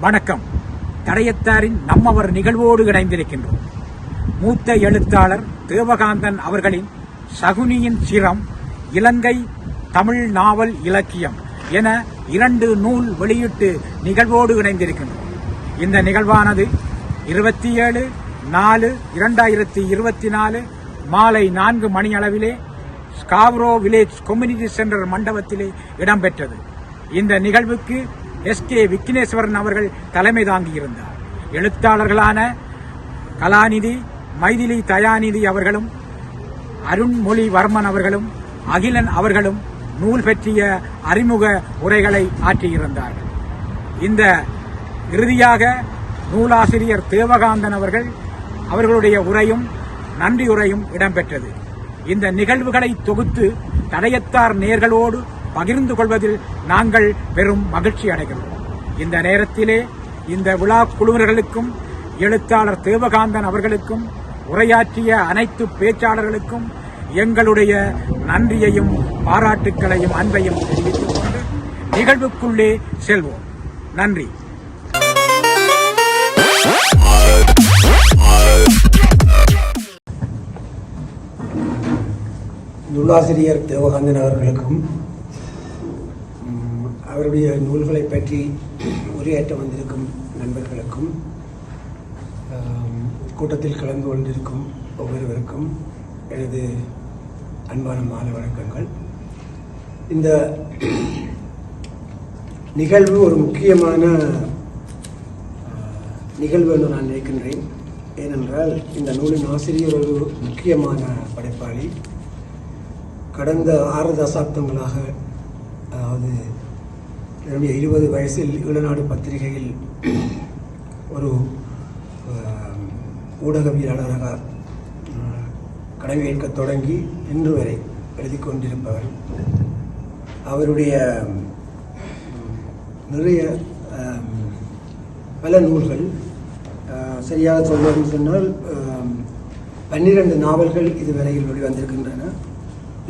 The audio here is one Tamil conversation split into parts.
வணக்கம். தடயத்தாரின் நம்மவர் நிகழ்வோடு இணைந்திருக்கின்றோம். மூத்த எழுத்தாளர் தேவகாந்தன் அவர்களின் சகுனியின் சிரம், இலங்கை தமிழ் நாவல் இலக்கியம் என 2 நூல் வெளியீட்டு நிகழ்வோடு இணைந்திருக்கின்றோம். இந்த நிகழ்வானது 27/4/2024 மாலை 4 மணி அளவிலே ஸ்காப்ரோ வில்லேஜ் கம்யூனிட்டி சென்டர் மண்டபத்திலே இடம்பெற்றது. இந்த நிகழ்வுக்கு SK விக்னேஸ்வரன் அவர்கள் தலைமை தாங்கியிருந்தார். எழுத்தாளர்களான கலாநிதி மைதிலி தயாநிதி அவர்களும், அருண்மொழிவர்மன் அவர்களும், அகிலன் அவர்களும் நூல் பற்றிய அறிமுக உரைகளை ஆற்றியிருந்தார்கள். இந்த இறுதியாக நூலாசிரியர் தேவகாந்தன் அவர்களுடைய உரையும் நன்றியுரையும் இடம்பெற்றது. இந்த நிகழ்வுகளை தொகுத்து தடயத்தார் நேயர்களோடு பகிர்ந்து கொள்வதில் நாங்கள் பெரும் மகிழ்ச்சி அடைகிறோம். இந்த நேரத்திலே இந்த விழா குழுவினர்களுக்கும், எழுத்தாளர் தேவகாந்தன் அவர்களுக்கும், உரையாற்றிய அனைத்து பேச்சாளர்களுக்கும் எங்களுடைய நன்றியையும் பாராட்டுக்களையும் அன்பையும் தெரிவித்துக் கொண்டு நிகழ்வுக்குள்ளே செல்வோம். நன்றி. நூலாசிரியர் தேவகாந்தன் அவர்களுக்கும் அவருடைய நூல்களை பற்றி உரையாற்ற வந்திருக்கும் நண்பர்களுக்கும், கூட்டத்தில் கலந்து கொண்டிருக்கும் ஒவ்வொருவருக்கும் எனது அன்பான மாலை வணக்கங்கள். இந்த நிகழ்வு ஒரு முக்கியமான நிகழ்வு என்று நான் நினைக்கின்றேன். ஏனென்றால் இந்த நூலின் ஆசிரியர் ஒரு முக்கியமான படைப்பாளி. கடந்த 6 தசாப்தங்களாக, அதாவது என்னுடைய 20 வயசில் ஈழநாடு பத்திரிகையில் ஒரு ஊடகவியலாளராக கடமையேற்க தொடங்கி இன்று வரை எழுதி கொண்டிருப்பவர். அவருடைய நிறைய பல நூல்கள், சரியாக சொல்வதுன்னு சொன்னால் 12 நாவல்கள் இதுவரையில் வெளிவந்திருக்கின்றன.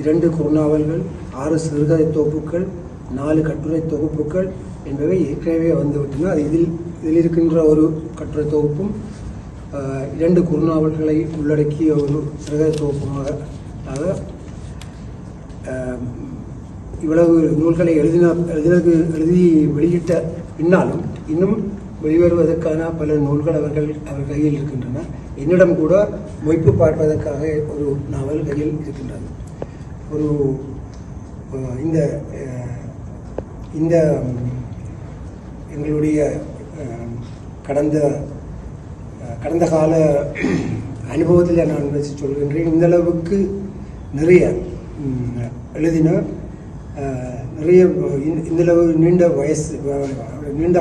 2 குறுநாவல்கள், 6 சிறுகதை தொகுப்புகள், 4 கட்டுரை தொகுப்புகள் என்பவை ஏற்கனவே வந்துவிட்டன. அது இதில் இருக்கின்ற ஒரு கட்டுரை தொகுப்பும் 2 குறுநாவல்களை உள்ளடக்கிய ஒரு சிறுகதை தொகுப்புமாக இவ்வளவு நூல்களை எழுதி வெளியிட்ட பின்னாலும் இன்னும் வெளிவருவதற்கான பல நூல்கள் அவர் கையில் இருக்கின்றன. என்னிடம் கூட மொய்ப்பு பார்ப்பதற்காக ஒரு நாவல் கையில் இருக்கின்றது. ஒரு இந்த எங்களுடைய கடந்த கால அனுபவத்தில் நான் வச்சு சொல்கின்றேன். இந்த அளவுக்கு நிறைய எழுதின, நிறைய இந்தளவு நீண்ட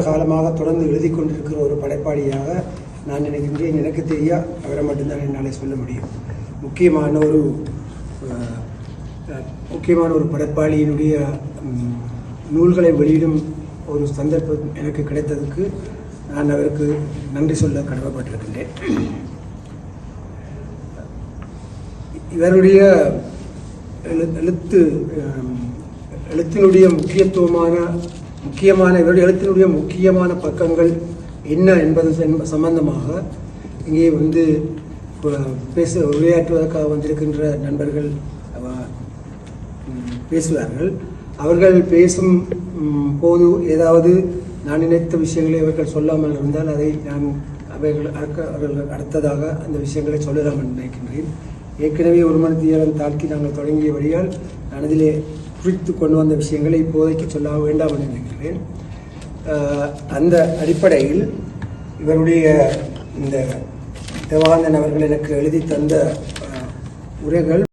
காலமாக தொடர்ந்து எழுதி கொண்டிருக்கிற ஒரு படைப்பாளியாக நான் நினைக்கின்றேன். எனக்கு தெரிய அவரை மட்டும்தான் என்னால் சொல்ல முடியும். முக்கியமான ஒரு படைப்பாளியினுடைய நூல்களை வெளியிடும் ஒரு சந்தர்ப்பம் எனக்கு கிடைத்ததுக்கு நான் அவருக்கு நன்றி சொல்ல கடமைப்பட்டிருக்கின்றேன். இவருடைய எழுத்தினுடைய இவருடைய எழுத்தினுடைய முக்கியமான பக்கங்கள் என்ன என்பது சம்பந்தமாக இங்கே உரையாற்றுவதற்காக வந்திருக்கின்ற நண்பர்கள் பேசுவார்கள். அவர்கள் பேசும் போது ஏதாவது நான் நினைத்த விஷயங்களை அவர்கள் சொல்லாமல் இருந்தால் அதை நான் அவர்கள் அடுத்ததாக அந்த விஷயங்களை சொல்லலாம் என்று நினைக்கின்றேன். ஏற்கனவே 1 மணி நேரம் தாக்கி நாங்கள் தொடங்கிய வழியால் நான் அதிலே குறித்து கொண்டு வந்த விஷயங்களை இப்போதைக்கு சொல்ல வேண்டாம் என்று நினைக்கிறேன். அந்த அடிப்படையில் இவருடைய இந்த தேவகாந்தன் அவர்கள் எனக்கு எழுதி தந்த உரைகள்,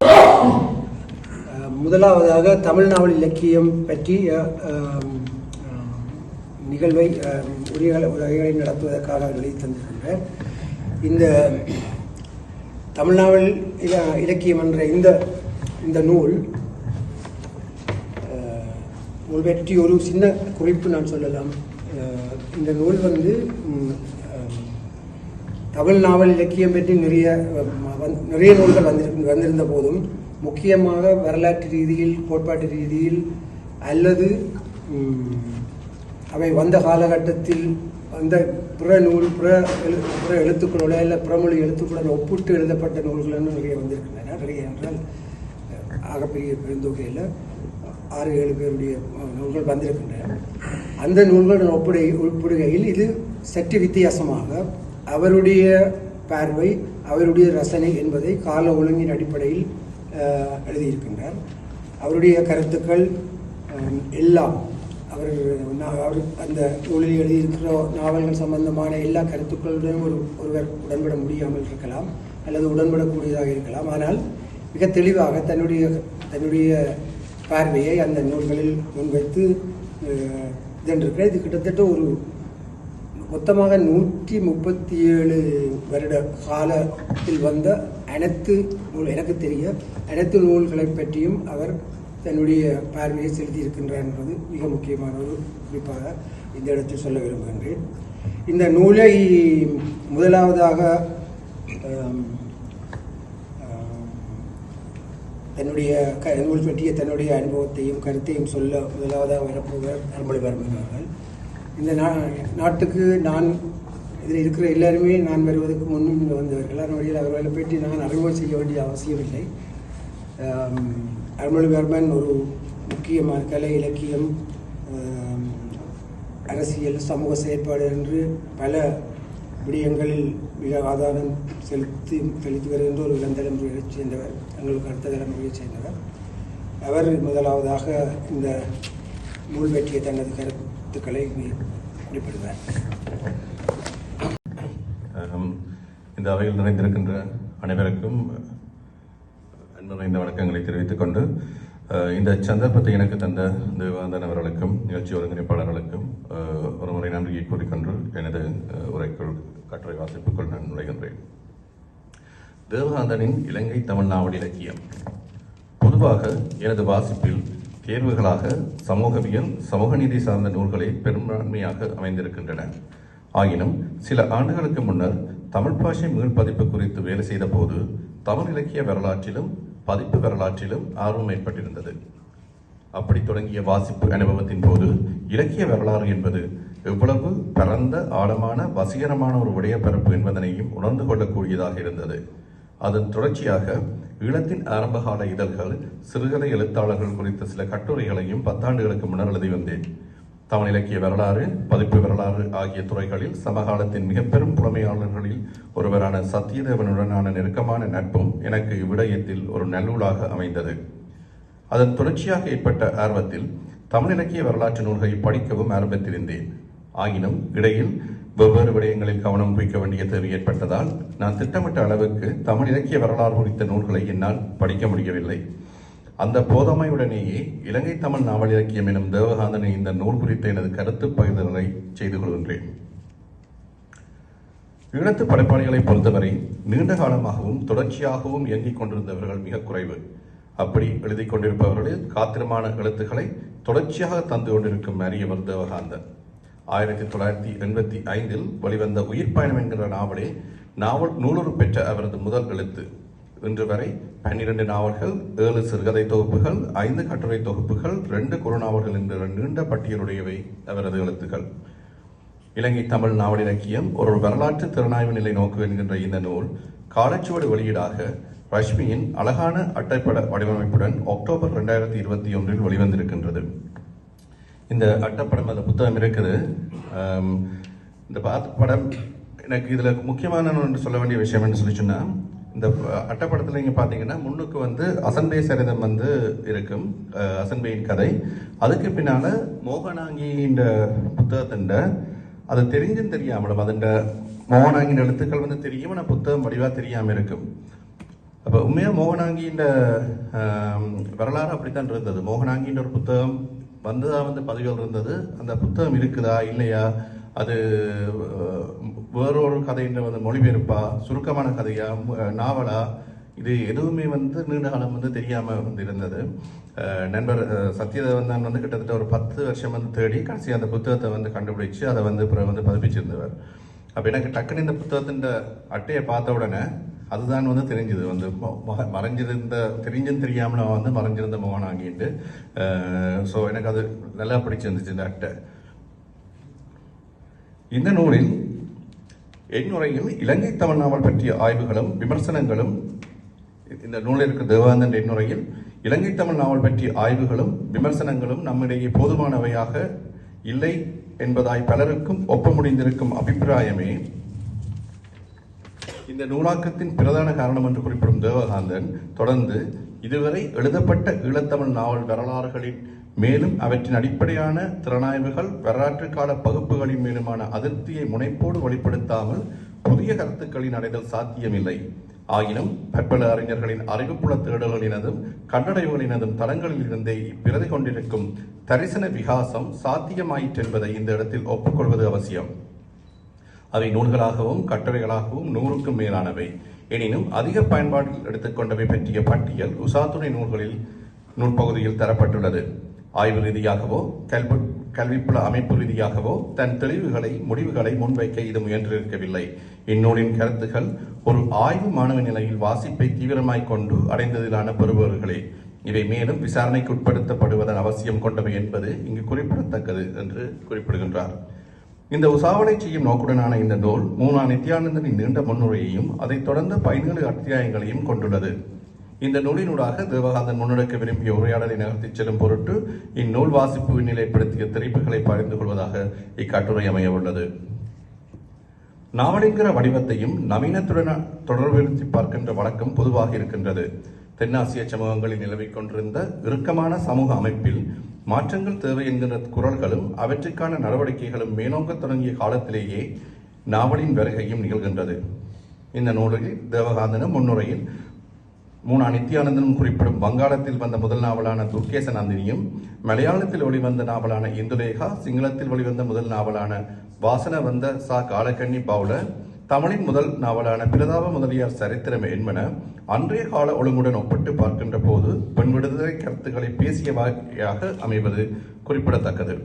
முதலாவதாக தமிழ் நாவல் இலக்கியம் பற்றிய நிகழ்வை உரைகளை நடத்துவதற்காக எழுதி தந்திருக்கின்றேன். இந்த தமிழ் நாவல் இலக்கியம் என்ற இந்த நூல் பற்றி ஒரு சின்ன குறிப்பு நான் சொல்லலாம். இந்த நூல் தமிழ் நாவல் இலக்கியம் பற்றி நிறைய நூல்கள் வந்திருந்த போதும், முக்கியமாக வரலாற்று ரீதியில், கோட்பாட்டு ரீதியில் அல்லது அவை வந்த காலகட்டத்தில் அந்த பிற எழுத்துக்களோட இல்லை பிறமொழி எழுத்துக்களுடன் ஒப்பிட்டு எழுதப்பட்ட நூல்கள் நிறைய வந்திருக்கின்றன. நிறைய என்றால் ஆகப்பெரிய பெருந்தொகையில் 6-7 பேருடைய நூல்கள் வந்திருக்கின்றன. அந்த நூல்களுடன் ஒப்பிடுகையில் இது சற்று வித்தியாசமாக அவருடைய பார்வை, அவருடைய ரசனை என்பதை கால ஒழுங்கின் அடிப்படையில் எழுதியிருக்கின்றார். அவருடைய கருத்துக்கள் எல்லாம் அவர் அந்த நூலில் எழுதியிருக்கிற நாவல்கள் சம்பந்தமான எல்லா கருத்துக்களுடன் ஒருவர் உடன்பட முடியாமல் இருக்கலாம் அல்லது உடன்படக்கூடியதாக இருக்கலாம். ஆனால் மிக தெளிவாக தன்னுடைய பார்வையை அந்த நூல்களில் முன்வைத்து இதென்றிருக்கிறார். இது கிட்டத்தட்ட ஒரு மொத்தமாக 137 வருட காலத்தில் வந்த எனக்கு தெரிய அனைத்து நூல்களை பற்றியும் அவர் தன்னுடைய பார்வையை செலுத்தியிருக்கின்றார் என்பது மிக முக்கியமான ஒரு குறிப்பாக இந்த இடத்தில் சொல்ல விரும்புகின்றேன். இந்த நூலை முதலாவதாக தன்னுடைய நூல் பற்றிய தன்னுடைய அனுபவத்தையும் கருத்தையும் சொல்ல முதலாவதாக வரப்போவர் அருள்மொழிவர்மன் அவர்கள். இந்த நாட்டுக்கு நான் இதில் இருக்கிற எல்லாருமே நான் வருவதற்கு முன்னும் வந்தவர்கள். அதனுடைய அவர்களை பற்றி நான் அறிமுகம் செய்ய வேண்டிய அவசியமில்லை. அருள்மொழிவர்மன் ஒரு முக்கியமான கலை, இலக்கியம், அரசியல், சமூக செயற்பாடு என்று பல விடயங்களில் மிக ஆதாரம் செலுத்தி வருகின்ற ஒரு இளம் தலைமுறையைச் சேர்ந்தவர், எங்களுக்கு அடுத்த தலைமுறையைச் சேர்ந்தவர். அவர் முதலாவதாக இந்த நூல் பற்றிய தனது கருத்துக்களை குறிப்பிடுவார். இந்த அவையில் நிறைந்திருக்கின்ற அனைவருக்கும் நிறைந்த வணக்கங்களை தெரிவித்துக் கொண்டு இந்த சந்தர்ப்பத்தை எனக்கு தந்த தேவானந்தன் அவர்களுக்கும் நிகழ்ச்சி ஒருங்கிணைப்பாளர்களுக்கும் ஒரு முறை நன்றியை கூறிக்கொண்டு எனது உரைக்குள் கட்டுரை வாசிப்புக்குள் நான் நுழைகின்றேன். தேவானந்தனின் இலங்கை தமிழ் நாவல் இலக்கியம். பொதுவாக எனது வாசிப்பில் தேர்வுகளாக சமூகவியல், சமூக நீதி சார்ந்த நூல்களே பெரும்பான்மையாக அமைந்திருக்கின்றன. ஆயினும் சில ஆண்டுகளுக்கு முன்னர் தமிழ் பாஷை மீள்பதிப்பு குறித்து வேலை செய்த போது தமிழ் இலக்கிய வரலாற்றிலும் பதிப்பு வரலாற்றிலும் ஆர்வம் ஏற்பட்டிருந்தது. அப்படி தொடங்கிய வாசிப்பு அனுபவத்தின் போது இலக்கிய வரலாறு என்பது எவ்வளவு பரந்த, ஆழமான, வசீகரமான ஒரு விடயப்பரப்பு என்பதனையும் உணர்ந்து கொள்ளக்கூடியதாக இருந்தது. அதன் தொடர்ச்சியாக ஈழத்தின் ஆரம்பகால இதழ்கள், சிறுகதை எழுத்தாளர்கள் குறித்த சில கட்டுரைகளையும் 10 ஆண்டுகளுக்கு முன்னர் எழுதி வந்தேன். தமிழ் இலக்கிய வரலாறு, பதிப்பு வரலாறு ஆகிய துறைகளில் சமகாலத்தின் மிக பெரும் புலமையாளர்களில் ஒருவரான சத்தியதேவனுடனான நெருக்கமான நட்பும் எனக்கு இவ்விடயத்தில் ஒரு நல்லூலாக அமைந்தது. அதன் தொடர்ச்சியாக ஏற்பட்ட ஆர்வத்தில் தமிழ் இலக்கிய வரலாற்று நூல்களை படிக்கவும் ஆரம்பித்திருந்தேன். ஆயினும் இடையில் வெவ்வேறு விடயங்களில் கவனம் குவிக்க வேண்டிய தேவை ஏற்பட்டதால் நான் திட்டமிட்ட அளவுக்கு தமிழ் இலக்கிய வரலாறு குறித்த நூல்களை என்னால் படிக்க முடியவில்லை. அந்த போதமையுடனேயே இலங்கை தமிழ் நாவல் இலக்கியம் எனும் தேவகாந்தனை இந்த நூல் குறித்த எனது கருத்து பகிர்தலை செய்து கொள்கின்றேன். ஈழத்து படைப்பாளிகளை பொறுத்தவரை நீண்ட காலமாகவும் தொடர்ச்சியாகவும் இயங்கிக் கொண்டிருந்தவர்கள் மிக குறைவு. அப்படி எழுதி கொண்டிருப்பவர்களில் காத்திரமான எழுத்துக்களை தொடர்ச்சியாக தந்து கொண்டிருக்கும் அரியவர் தேவகாந்தன். 1985 வெளிவந்த உயிர் பயணம் என்கிற நாவலே நூலுறு பெற்ற அவரது முதல் எழுத்து. இன்று வரை 12 நாவல்கள், 7 சிறுகதை தொகுப்புகள், 5 கட்டுரை தொகுப்புகள், 2 குறுநாவல்கள் என்ற நீண்ட பட்டியலுடையவை அவரது எழுத்துக்கள். இலங்கை தமிழ் நாவல் இலக்கியம் ஒரு வரலாற்று திறனாய்வு நிலை நோக்கு என்கின்ற இந்த நூல் காலச்சுவடு வெளியீடாக ரஷ்மியின் அழகான அட்டைப்பட வடிவமைப்புடன் அக்டோபர் 2021 வெளிவந்திருக்கின்றது. இந்த அட்டைப்படம், அந்த புத்தகம் இருக்குது. இந்த படம் எனக்கு இதில் முக்கியமான சொல்ல வேண்டிய விஷயம் என்று சொல்லி சொன்னால், இந்த அட்டைப்படத்தில் நீங்கள் பார்த்தீங்கன்னா முன்னுக்கு அசன்பே சரிதம் இருக்கும், அசன்பேயின் கதை. அதுக்கு பின்னால் மோகனாங்கின்ற புத்தகத்தின் அது தெரிஞ்சும் தெரியாமலும் அதன் மோகனாங்கின் எழுத்துக்கள் தெரியும், ஆனால் புத்தகம் வடிவாக தெரியாமல் இருக்கும். அப்போ உண்மையாக மோகனாங்கின்ற வரலாறு அப்படித்தான் இருந்தது. மோகனாங்கின்ற ஒரு புத்தகம் வந்ததாக பதிவுகள் இருந்தது. அந்த புத்தகம் இருக்குதா இல்லையா, அது வேறொரு கதைன்ற மொழிபெயர்ப்பா, சுருக்கமான கதையா, நாவலா, இது எதுவுமே நீண்ட காலம் தெரியாமல் இருந்தது. நண்பர் சத்யதேவன் தான் கிட்டத்தட்ட ஒரு 10 வருஷம் தேடி கடைசி அந்த புத்தகத்தை கண்டுபிடிச்சு அதை பிறகு பதிப்பிச்சிருந்தவர். அப்போ எனக்கு டக்குன்னு இந்த புத்தகத்தின் அட்டையை பார்த்த உடனே அதுதான் தெரிஞ்சது, மறைஞ்சிருந்த தெரிஞ்சும் தெரியாமல் மறைஞ்சிருந்த மோகனாங்கிட்டு. ஸோ எனக்கு அது நல்லா பிடிச்சிருந்துச்சு இந்த அட்டை. இந்த நூலில் எண்ணுரையில் இலங்கை தமிழ் நாவல் பற்றிய ஆய்வுகளும் விமர்சனங்களும், இந்த நூலில் இருக்கிற தேவானந்தன் எண்ணுரையில் இலங்கை தமிழ் நாவல் பற்றிய ஆய்வுகளும் விமர்சனங்களும் நம்மிடையே போதுமானவையாக இல்லை என்பதாய் பலருக்கும் ஒப்ப முடிந்திருக்கும் அபிப்பிராயமே இந்த நூலாக்கத்தின் பிரதான காரணம் என்று குறிப்பிடும் தேவகாந்தன் தொடர்ந்து இதுவரை எழுதப்பட்ட ஈழத்தமிழ் நாவல் வரலாறுகளின் மேலும் அவற்றின் அடிப்படையான திறனாய்வுகள் வரலாற்று கால பகுப்புகளின் மேலுமான அதிருப்தியை முனைப்போடு வெளிப்படுத்தாமல் புதிய கருத்துக்களின் அடைதல் சாத்தியமில்லை. ஆயினும் பற்பல அறிஞர்களின் அறிவுப்புல தேடல்களினதும் கண்டடைவுகளினதும் தளங்களில் இருந்தே இப்பிரதி கொண்டிருக்கும் தரிசன விகாசம் சாத்தியமாயிற்று என்பதை இந்த இடத்தில் ஒப்புக்கொள்வது அவசியம். அவை நூல்களாகவும் கட்டுரைகளாகவும் 100க்கும் மேலானவை. எனினும் அதிக பயன்பாட்டில் எடுத்துக்கொண்டவை பற்றிய பட்டியல் உசாத்துணை நூல் பகுதியில் தரப்பட்டுள்ளது. ஆய்வு ரீதியாகவோ கல்விப்புல அமைப்பு ரீதியாகவோ தன் தெளிவுகளை முடிவுகளை முன்வைக்க இது முயன்றிருக்கவில்லை. இந்நூலின் கருத்துக்கள் ஒரு ஆய்வு மாணவ நிலையில் வாசிப்பை தீவிரமாய் கொண்டு அடைந்ததிலான பெறுபவர்களே. இவை மேலும் விசாரணைக்கு உட்படுத்தப்படுவதன் அவசியம் கொண்டவை என்பது இங்கு குறிப்பிடத்தக்கது என்று குறிப்பிடுகின்றார். இந்த உசாவலை செய்யும் நோக்குடனான இந்த நூல் மூனா நித்யானந்தனின் நீண்ட முன்னுரையையும் அதைத் தொடர்ந்த 17 அத்தியாயங்களையும் கொண்டுள்ளது. இந்த நூலினூடாக தேவகாந்தன் முன்னெடுக்க விரும்பிய உரையாடலை நகர்த்திச் செல்லும் பொருட்டு இந்நூல் வாசிப்பு நிலைப்படுத்திய தெரிப்புகளை பகிர்ந்து கொள்வதாக இக்கட்டுரை அமைய உள்ளது. நாவலின்கிற வடிவத்தையும் நவீனத்துடன் தொடர்புறுத்தி பார்க்கின்ற வழக்கம் பொதுவாக இருக்கின்றது. தென்னாசிய சமூகங்களில் நிலவிக் கொண்டிருந்த இறுக்கமான சமூக அமைப்பில் மாற்றங்கள் தேவை என்கின்ற குரல்களும் அவற்றுக்கான நடவடிக்கைகளும் மேலோங்க தொடங்கிய காலத்திலேயே நாவலின் வருகையும் நிகழ்கின்றது. இந்த நூலில் தேவகாந்தனும் முன்னுரையில் மூனா நித்யானந்தனும் குறிப்பிடும் வங்காளத்தில் வந்த முதல் நாவலான துர்கேச நந்தினியும், மலையாளத்தில் வெளிவந்த நாவலான இந்துலேகா, சிங்களத்தில் வெளிவந்த முதல் நாவலான வாசன வந்த சா காலக்கண்ணி பவுல, தமிழின் முதல் நாவலான பிரதாப முதலியார் சரித்திரம் என்பன அன்றைய கால ஒழுங்குடன் ஒப்பிட்டு பார்க்கின்ற போது பெண் விடுதலை கருத்துக்களை பேசிய வகையாக அமைவது குறிப்பிடத்தக்கது.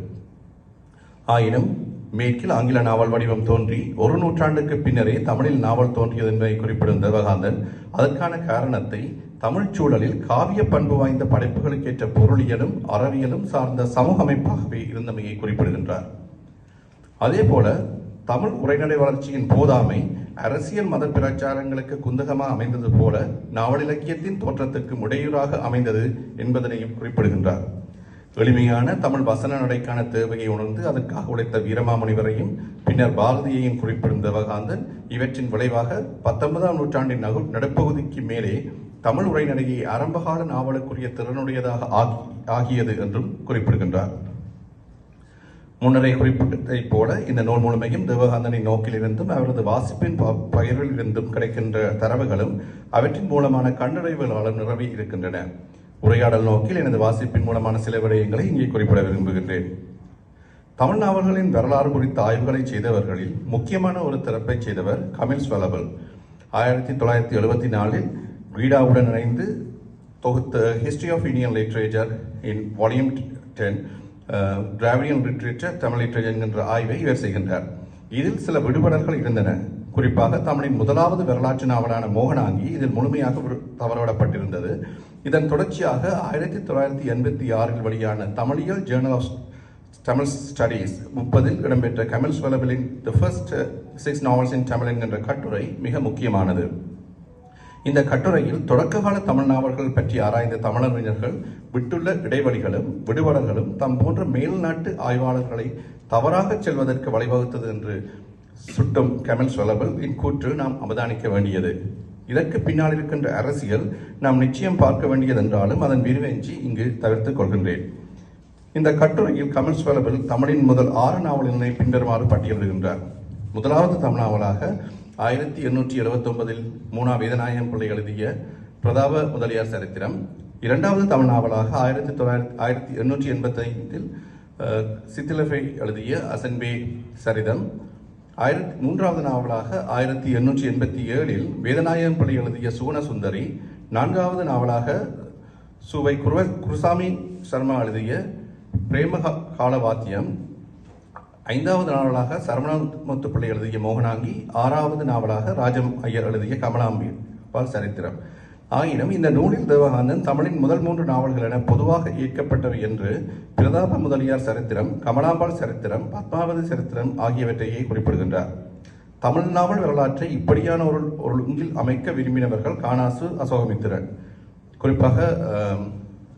ஆயினும் மேற்கில் ஆங்கில நாவல் வடிவம் தோன்றி ஒரு நூற்றாண்டுக்கு பின்னரே தமிழில் நாவல் தோன்றியது என்பதை குறிப்பிடும் தேவகாந்தன் அதற்கான காரணத்தை தமிழ் சூழலில் காவிய பண்பு வாய்ந்த படைப்புகளுக்கேற்ற பொருளியலும் அறவியலும் சார்ந்த சமூக அமைப்பாகவே இருந்தமையை குறிப்பிடுகின்றார். அதே போல தமிழ் உரைநடை வளர்ச்சியின் போதாமை அரசியல் மத பிரச்சாரங்களுக்கு குந்தகமாக அமைந்தது போல நாவல் இலக்கியத்தின் தோற்றத்துக்கு இடையூறாக அமைந்தது என்பதனையும் குறிப்பிடுகின்றார். எளிமையான தமிழ் வசன நடைக்கான தேவையை உணர்ந்து அதற்காக உழைத்த வீரமாமுனிவரையும் பின்னர் பாரதியையும் குறிப்பிடும் தேவகாந்தன் இவற்றின் விளைவாக 19ஆம் நூற்றாண்டின் நடுப்பகுதிக்கு மேலே தமிழ் உரைநடையை ஆரம்பகால நாவலுக்குரிய திறனுடையதாக ஆகியது என்றும் குறிப்பிடுகின்றார். முன்னரே குறிப்பிட்டதைப் போல இந்த நூல் முழுமையும் தேவகாந்தனின் நோக்கிலிருந்தும் அவரது வாசிப்பின் பகிர்விலிருந்தும் கிடைக்கின்ற தரவுகளும் அவற்றின் மூலமான கண்டடைவுகளாலும் நிரம்பி இருக்கின்றன. உரையாடல் நோக்கில் எனது வாசிப்பின் மூலமான சில விடயங்களை இங்கே குறிப்பிட விரும்புகின்றேன். தமிழ் நாவல்களின் வரலாறு குறித்த ஆய்வுகளை செய்தவர்களில் முக்கியமான ஒரு திறப்பை செய்தவர் கமில் ஸ்வெலபிள். 1974 ரீடாவுடன் இணைந்து தொகுத்த history of Indian literature in volume 10 Dravidian literature Tamil literature என்கின்ற ஆய்வை இவர் செய்கின்றார். இதில் சில விடுபடல்கள் இருந்தன. குறிப்பாக தமிழின் முதலாவது வரலாற்று நாவலான மோகனாங்கி இதில் முழுமையாக தவறவிடப்பட்டிருந்தது. இதன் தொடர்ச்சியாக 1986 வெளியான தமிழியல் ஜேர்னல் ஆஃப் தமிழ் ஸ்டடீஸ் 30 இடம்பெற்ற கமில் ஸ்வெலபிளின் தி ஃபர்ஸ்ட் 6 நாவல்ஸ் இன் தமிழ் என்கின்ற கட்டுரை மிக முக்கியமானது. இந்த கட்டுரையில் தொடக்ககால தமிழ் நாவல்கள் பற்றி ஆராய்ந்த தமிழறிஞர்கள் விட்டுள்ள இடைவெளிகளும் விடுபடல்களும் தம் போன்ற மேல்நாட்டு ஆய்வாளர்களை தவறாக செல்வதற்கு வழிவகுத்தது என்று சுட்டும் கமில் ஸ்வெலபிள் கூற்று நாம் அவதானிக்க வேண்டியது. இதற்கு பின்னால் இருக்கின்ற அரசியல் நாம் நிச்சயம் பார்க்க வேண்டியதென்றாலும் அதன் விரிவெஞ்சி இங்கு தவிர்த்துக் கொள்கின்றேன். இந்த கட்டுரையில் கமில் ஸ்வெலபிள் தமிழின் முதல் 6 நாவல்களை பின்வருமாறு பட்டியலிடுகின்றார். முதலாவது தமிழ் நாவலாக 1879 மூனா வேதநாயகம் பிள்ளை எழுதிய பிரதாப முதலியார் சரித்திரம். இரண்டாவது தமிழ் நாவலாக 1885 சித்திலஃபை எழுதிய அசன்பே சரிதம். மூன்றாவது நாவலாக 1887 வேதநாயகம் பிள்ளை எழுதிய சுகுணசுந்தரி. நான்காவது நாவலாக சுவை குருசாமி சர்மா எழுதிய பிரேம காலவாத்தியம். ஐந்தாவது நாவலாக சரவணமுத்து பிள்ளை எழுதிய மோகனாங்கி. ஆறாவது நாவலாக ராஜம் ஐயர் எழுதிய கமலாம்பி பால் சரித்திரம். ஆயினும் இந்த நூலில் தேவகாந்தன் தமிழின் முதல் 3 நாவல்கள் என பொதுவாக ஏற்கப்பட்டவை என்று பிரதாப முதலியார் சரித்திரம், கமலாம்பாள் சரித்திரம், பத்மாவதி சரித்திரம் ஆகியவற்றையே குறிப்பிடுகின்றார். தமிழ் நாவல் வரலாற்றை இப்படியான ஒரு ஒழுங்கில் அமைக்க விரும்பினவர்கள் காணாசு, அசோகமித்திரன். குறிப்பாக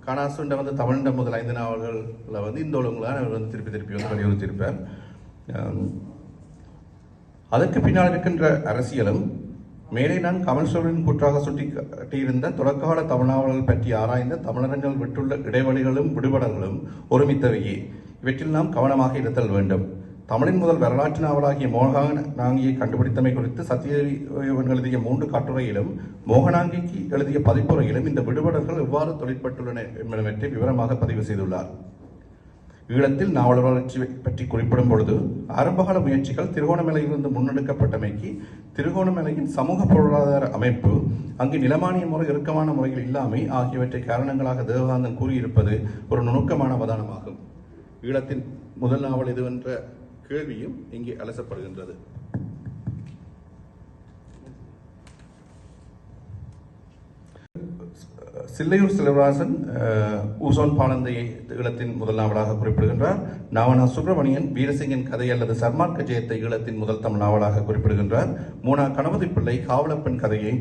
காணாசுண்ட தமிழ்ந்த முதல் 5 நாவல்களில் இந்த ஒழுங்குலாம் அவர் திருப்பி வலியுறுத்தியிருப்பார். அதற்கு பின்னால் இருக்கின்ற அரசியலும் மேலே நான் கமல் சோழரின் கூற்றாக சுட்டிக்காட்டியிருந்த தொடக்கால தமிழ்நாவல்கள் பற்றி ஆராய்ந்த தமிழர்கள் விட்டுள்ள இடைவெளிகளும் விடுபடல்களும் ஒருமித்தவையே. இவற்றில் நாம் கவனமாக இருத்தல் வேண்டும். தமிழின் முதல் வரலாற்று நாவலாகிய மோகனாங்கியை கண்டுபிடித்தமை குறித்து சத்யதேவி எழுதிய 3 கட்டுரையிலும் மோகனாங்கிக்கு எழுதிய பதிப்புரையிலும் இந்த விடுபடல்கள் எவ்வாறு தொழிற்பட்டுள்ளன என்பனவற்றை விவரமாக பதிவு செய்துள்ளார். ஈழத்தில் நாவல் வளர்ச்சி பற்றி குறிப்பிடும் பொழுது ஆரம்பகால முயற்சிகள் திருகோணமலையிலிருந்து முன்னெடுக்கப்பட்டமைக்கு திருகோணமலையின் சமூக பொருளாதார அமைப்பு, அங்கு நிலமானிய முறை இறுக்கமான முறையில் இல்லாமை ஆகியவற்றை காரணங்களாக தேவகாந்தன் கூறியிருப்பது ஒரு நுணுக்கமான அவதானமாகும். ஈழத்தின் முதல் நாவல் எதுவென்ற கேள்வியும் இங்கே அலசப்படுகின்றது. சில்லையூர் செல்வராசன் ஊசோன் பாலந்தையை ஈழத்தின் முதல் நாவலாக குறிப்பிடுகின்றார். நாவனா சுப்பிரமணியன் வீரசிங்கின் கதை அல்லது சர்மார்க்க ஜெயத்தை ஈழத்தின் முதல் தமிழ் நாவலாக குறிப்பிடுகின்றார். மூனா கணபதி பிள்ளை காவலப்பெண் கதையை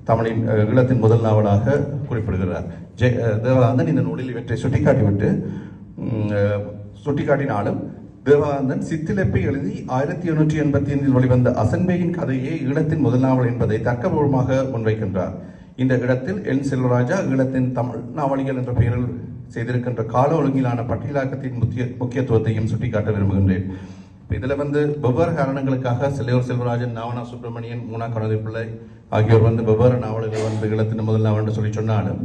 தமிழின் ஈழத்தின் முதல் நாவலாக குறிப்பிடுகிறார். தேவகாந்தன் இந்த நூலில் இவற்றை சுட்டிக்காட்டினாலும் தேவகாந்தன் சித்திலப்பை எழுதி 1885 வெளிவந்த அசன்பேயின் கதையே ஈழத்தின் முதல் நாவல் என்பதை தர்க்கபூர்வமாக முன்வைக்கின்றார். இந்த இடத்தில் என் செல்வராஜா ஈழத்தின் தமிழ் நாவலிகள் என்ற பெயரில் செய்திருக்கின்ற கால ஒழுங்கிலான பட்டியலாக்கத்தின் முக்கியத்துவத்தையும் சுட்டிக்காட்ட விரும்புகின்றேன். இதில் வெவ்வேறு காரணங்களுக்காக சில்லையூர் செல்வராஜன், நாவனா சுப்பிரமணியன், மூனா கணபதி பிள்ளை ஆகியோர் வெவ்வேறு நாவல்கள் ஈழத்தின் முதல் நாவல் என்று சொல்லி சொன்னாலும்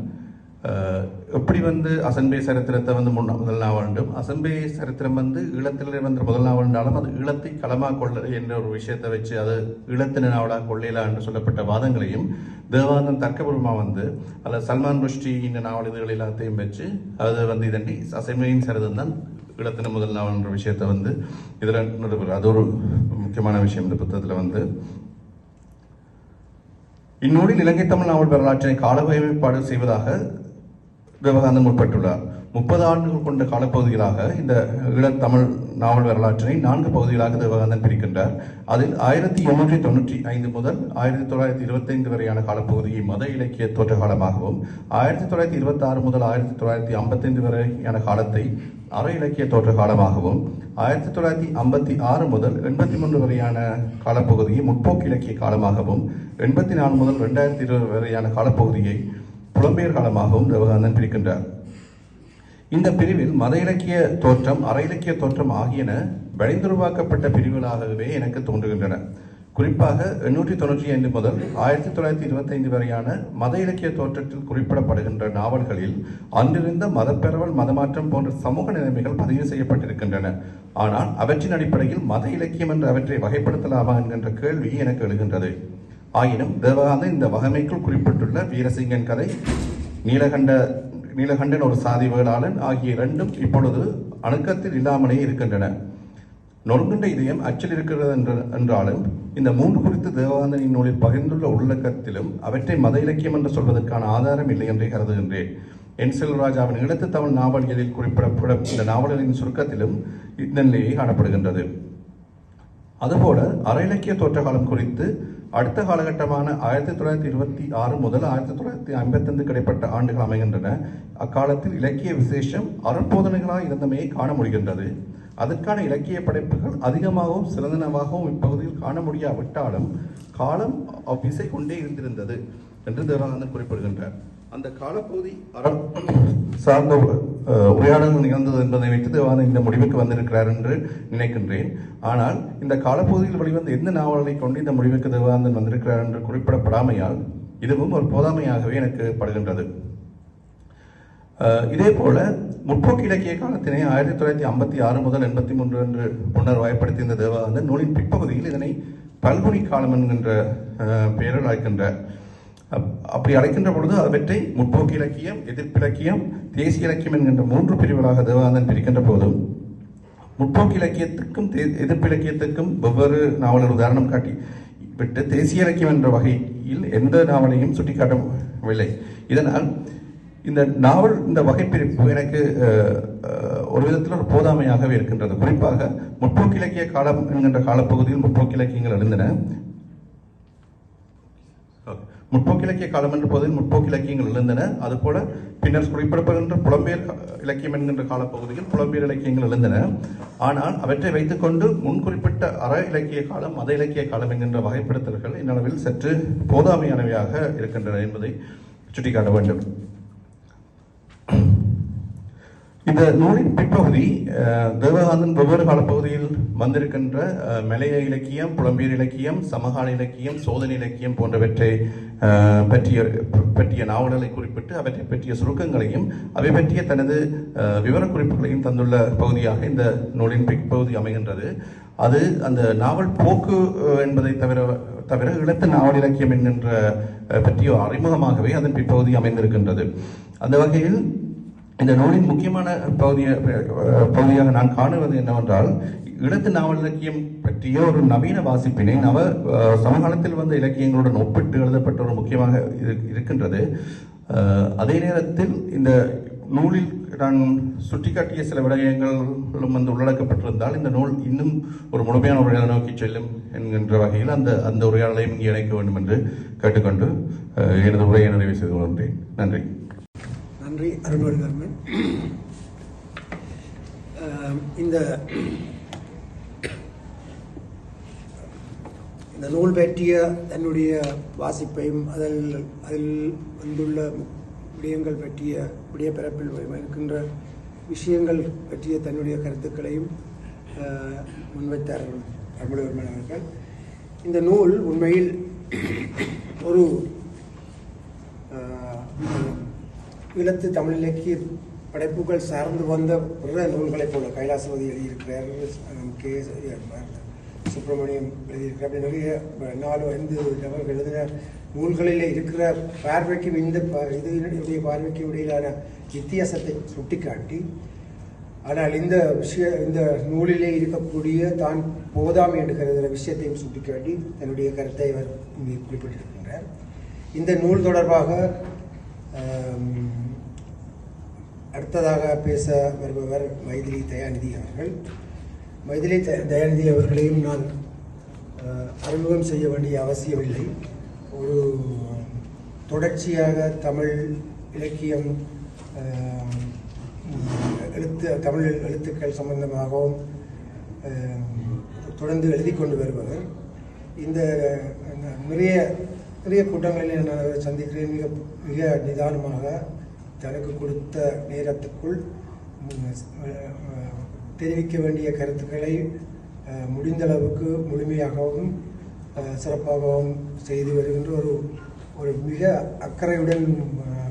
எப்படி அசன்பே சரித்திரத்தை முதல் நாவலும் அசன்பே சரித்திரம் ஈழத்தில் முதல் நாவல் என்றாலும் அது ஈழத்தை களமாக கொள்ள என்ற ஒரு விஷயத்தை வச்சு அது ஈழத்தின நாவலாக கொள்ளையிலா என்று சொல்லப்பட்ட வாதங்களையும் தேவானந்தன் தர்க்கபூர்வமாக அதில் சல்மான் ருஷ்டி இந்த நாவல் இதுகள் எல்லாத்தையும் வச்சு அது இதண்டி அசன்பேயின் சரிதம் தான் ஈழத்தின முதல் நாவல் என்ற விஷயத்தை இதில் நிறுவுகிறார். அது ஒரு முக்கியமான விஷயம் இந்த புத்தகத்தில். இந்நூலில் இலங்கை தமிழ் நாவல் வரலாற்றினை காலவகைப்பாடு செய்வதாக தேவகாந்தன் முற்பட்டுள்ளார். 30 ஆண்டுகள் கொண்ட காலப்பகுதிகளாக இந்த ஈழத்தமிழ் நாவல் வரலாற்றினை 4 பகுதிகளாக தேவகாந்தன் பிரிக்கின்றார். அதில் 1895 முதல் 1925 வரையான காலப்பகுதியை மத இலக்கிய தோற்ற காலமாகவும், 1926 முதல் 1955 வரையான காலத்தை அற இலக்கிய தோற்ற காலமாகவும், 1956 முதல் 83 வரையான காலப்பகுதியை முற்போக்கு இலக்கிய காலமாகவும், 84 முதல் 2020 வரையான காலப்பகுதியை புலம்பெயர் காலமாகவும் தேவகாந்தன் பிரிக்கின்றார். இந்த பிரிவில் மத இலக்கிய தோற்றம், அற இலக்கிய தோற்றம் ஆகியன வழிந்துருவாக்கப்பட்ட பிரிவுகளாகவே எனக்கு தோன்றுகின்றன. குறிப்பாக 895 முதல் 1925 வரையான மத இலக்கிய தோற்றத்தில் குறிப்பிடப்படுகின்ற நாவல்களில் அன்றிருந்த மதப்பெறவல், மதமாற்றம் போன்ற சமூக நிலைமைகள் பதிவு செய்யப்பட்டிருக்கின்றன. ஆனால் அவற்றின் அடிப்படையில் மத இலக்கியம் என்று அவற்றை வகைப்படுத்தலாமா என்கின்ற கேள்வி எனக்கு எழுகின்றது. ஆயினும் தேவகாந்தன் இந்த வகைமைக்குள் குறிப்பிட்டுள்ள வீரசிங்கன் கதை, நீலகண்டன் ஒரு சாதி வேளாளன் ஆகிய இரண்டும் இப்பொழுது அணுக்கத்தில் இல்லாமலே இருக்கின்றன. நொறுங்குண்ட இதயம் அச்சில் இருக்கிறது என்றாலும் இந்த 3 குறித்து தேவகாந்தனின் நூலில் பகிர்ந்துள்ள உள்ளடக்கத்திலும் அவற்றை மத இலக்கியம் என்று சொல்வதற்கான ஆதாரம் இல்லை என்றே கருதுகின்றேன். என் செல்வராஜாவின் ஈழத்து தமிழ் நாவல்களில் குறிப்பிடப்படும் இந்த நாவல்களின் சுருக்கத்திலும் இந்த நிலையை காணப்படுகின்றது. அதுபோல அற இலக்கிய தோற்ற காலம் குறித்து அடுத்த காலகட்டமான 1926 முதல் 1955 கிடைப்பட்ட ஆண்டுகள் அமைகின்றன. அக்காலத்தில் இலக்கிய விசேஷம் அறப்போதனைகளாக இருந்தமையை காண முடிகின்றது. அதற்கான இலக்கிய படைப்புகள் அதிகமாகவும் சிறந்தனவாகவும் இப்பகுதியில் காண முடியாவிட்டாலும் காலம் அவ்விசை கொண்டே இருந்திருந்தது என்று தேவகாந்தன் குறிப்பிடுகின்றார். அந்த காலப்பகுதி அறம் சார்ந்த உரையாடல்கள் நிகழ்ந்தது என்பதை வைத்து தேவகாந்தன் இந்த முடிவுக்கு வந்திருக்கிறார் என்று நினைக்கின்றேன். ஆனால் இந்த காலப்பகுதியில் வெளிவந்த எந்த நாவல்களை கொண்டு இந்த முடிவுக்கு தேவகாந்தன் வந்திருக்கிறார் என்று குறிப்பிடப்படாமையால் இதுவும் ஒரு போதாமையாகவே எனக்கு படுகின்றது. இதே போல முற்போக்கு இலக்கிய காலத்தினை 1956 முதல் 83 என்று முன்னர் வகைப்படுத்தியிருந்த தேவகாந்தன் நூலின் பிற்பகுதியில் இதனை பல்குனி காலம் என்கின்ற பெயரில் அழைக்கின்றார். அப்படி அழைக்கின்ற பொழுது அவற்றை முற்போக்கு இலக்கியம், எதிர்ப்பிலக்கியம், தேசிய இலக்கியம் என்கின்ற 3 பிரிவுகளாக தேவகாந்தன் பிரிக்கின்ற போதும் முற்போக்கு இலக்கியத்துக்கும் எதிர்ப்பிலக்கியத்துக்கும் வெவ்வேறு நாவலர் உதாரணம் காட்டி விட்டு தேசிய இலக்கியம் என்ற வகையில் எந்த நாவலையும் சுட்டிக்காட்டவில்லை. இதனால் இந்த நாவல் இந்த வகைப்பிரிப்பு எனக்கு ஒரு விதத்தில் ஒரு போதாமையாகவே இருக்கின்றது. குறிப்பாக முற்போக்கு இலக்கிய காலம் என்கின்ற காலப்பகுதியில் முற்போக்கு இலக்கியங்கள் எழுந்தன. முற்போக்கு இலக்கிய காலம் என்ற போதில் முற்போக்கு இலக்கியங்கள் எழுந்தன. அதுபோல பின்னர் குறிப்பிடப்படுகின்ற புலம்பெயர் இலக்கியம் என்கின்ற காலப்பகுதியில் புலம்பெயர் இலக்கியங்கள் எழுந்தன. ஆனால் அவற்றை வைத்துக்கொண்டு முன் குறிப்பிட்ட அற இலக்கிய காலம், மத இலக்கிய காலம் என்கின்ற வகைப்படுத்தல்கள் இந்நளவில் சற்று போதாமையானவையாக இருக்கின்றன என்பதை சுட்டிக்காட்ட வேண்டும். இந்த நூலின் பிற்பகுதி தேவகாந்தன் வெவ்வேறு காலப்பகுதியில் வந்திருக்கின்ற மலைய இலக்கியம், புலம்பெயர் இலக்கியம், சமகால இலக்கியம், சோதனை இலக்கியம் போன்றவற்றை பற்றிய நாவல்களை குறிப்பிட்டு அவற்றை பற்றிய சுருக்கங்களையும் அவை பற்றிய தனது விவரக்குறிப்புகளையும் தந்துள்ள பகுதியாக இந்த நூலின் பிற்பகுதி அமைகின்றது. அது அந்த நாவல் போக்கு என்பதை தவிர இழத்த நாவல் இலக்கியம் என்கின்ற பற்றிய அறிமுகமாகவே அதன் பிற்பகுதி அமைந்திருக்கின்றது. அந்த வகையில் இந்த நூலின் முக்கியமான பகுதியாக நான் காணுவது என்னவென்றால், இடத்து நாவல் இலக்கியம் பற்றிய ஒரு நவீன வாசிப்பினை சமகாலத்தில் வந்த இலக்கியங்களுடன் ஒப்பிட்டு எழுதப்பட்ட ஒரு முக்கியமாக இருக்கின்றது. அதே நேரத்தில் இந்த நூலில் நான் சுட்டிக்காட்டிய சில விடயங்களும் உள்ளடக்கப்பட்டிருந்தால் இந்த நூல் இன்னும் ஒரு முழுமையான உரையாடலை நோக்கி செல்லும் என்கின்ற வகையில் அந்த உரையாடலையும் இங்கே இணைக்க வேண்டும் என்று கேட்டுக்கொண்டு எனது உரையை நிறைவு செய்து கொள்கின்றேன். நன்றி. நன்றி அருள்வர்மன். இந்த நூல் பற்றிய தன்னுடைய வாசிப்பையும் அதில் வந்துள்ள விடயங்கள் பற்றிய விடயப்பரப்பில் இருக்கின்ற விஷயங்கள் பற்றிய தன்னுடைய கருத்துக்களையும் முன்வைத்தார்கள் அருள்வர்மன் அவர்கள். இந்த நூல் உண்மையில் ஒரு ஈழத்து தமிழ் இலக்கிய படைப்புகள் சார்ந்து வந்த பிற நூல்களைப் போல கைலாசபதி எழுதியிருக்கிறார், கே சுப்பிரமணியம் எழுதியிருக்கிறார். அப்படி நிறைய 4-5 நபர்கள் எழுதின நூல்களில் இருக்கிற பார்வைக்கும் இதனுடைய பார்வைக்கும் இடையிலான வித்தியாசத்தை சுட்டிக்காட்டி, ஆனால் இந்த நூலிலே இருக்கக்கூடிய தான் போதாமை என்று கருதுகிற விஷயத்தையும் சுட்டிக்காட்டி தன்னுடைய கருத்தை அவர் இங்கே குறிப்பிட்டிருக்கின்றார். இந்த நூல் தொடர்பாக அடுத்ததாக பேச வருபவர் மைதிலி தயாநிதி அவர்கள். மைதிலி தயாநிதி அவர்களையும் நான் அறிமுகம் செய்ய வேண்டிய அவசியமில்லை. ஒரு தொடர்ச்சியாக தமிழ் இலக்கியம், தமிழ் எழுத்துக்கள் சம்பந்தமாகவும் தொடர்ந்து எழுதி கொண்டு வருபவர். இந்த நிறைய கூட்டங்களில் நான் சந்திக்கிறேன். மிக நிதானமாக தனக்கு கொடுத்த நேரத்துக்குள் தெரிவிக்க வேண்டிய கருத்துக்களை முடிந்தளவுக்கு முழுமையாகவும் சிறப்பாகவும் செய்து வருகின்ற ஒரு மிக அக்கறையுடன்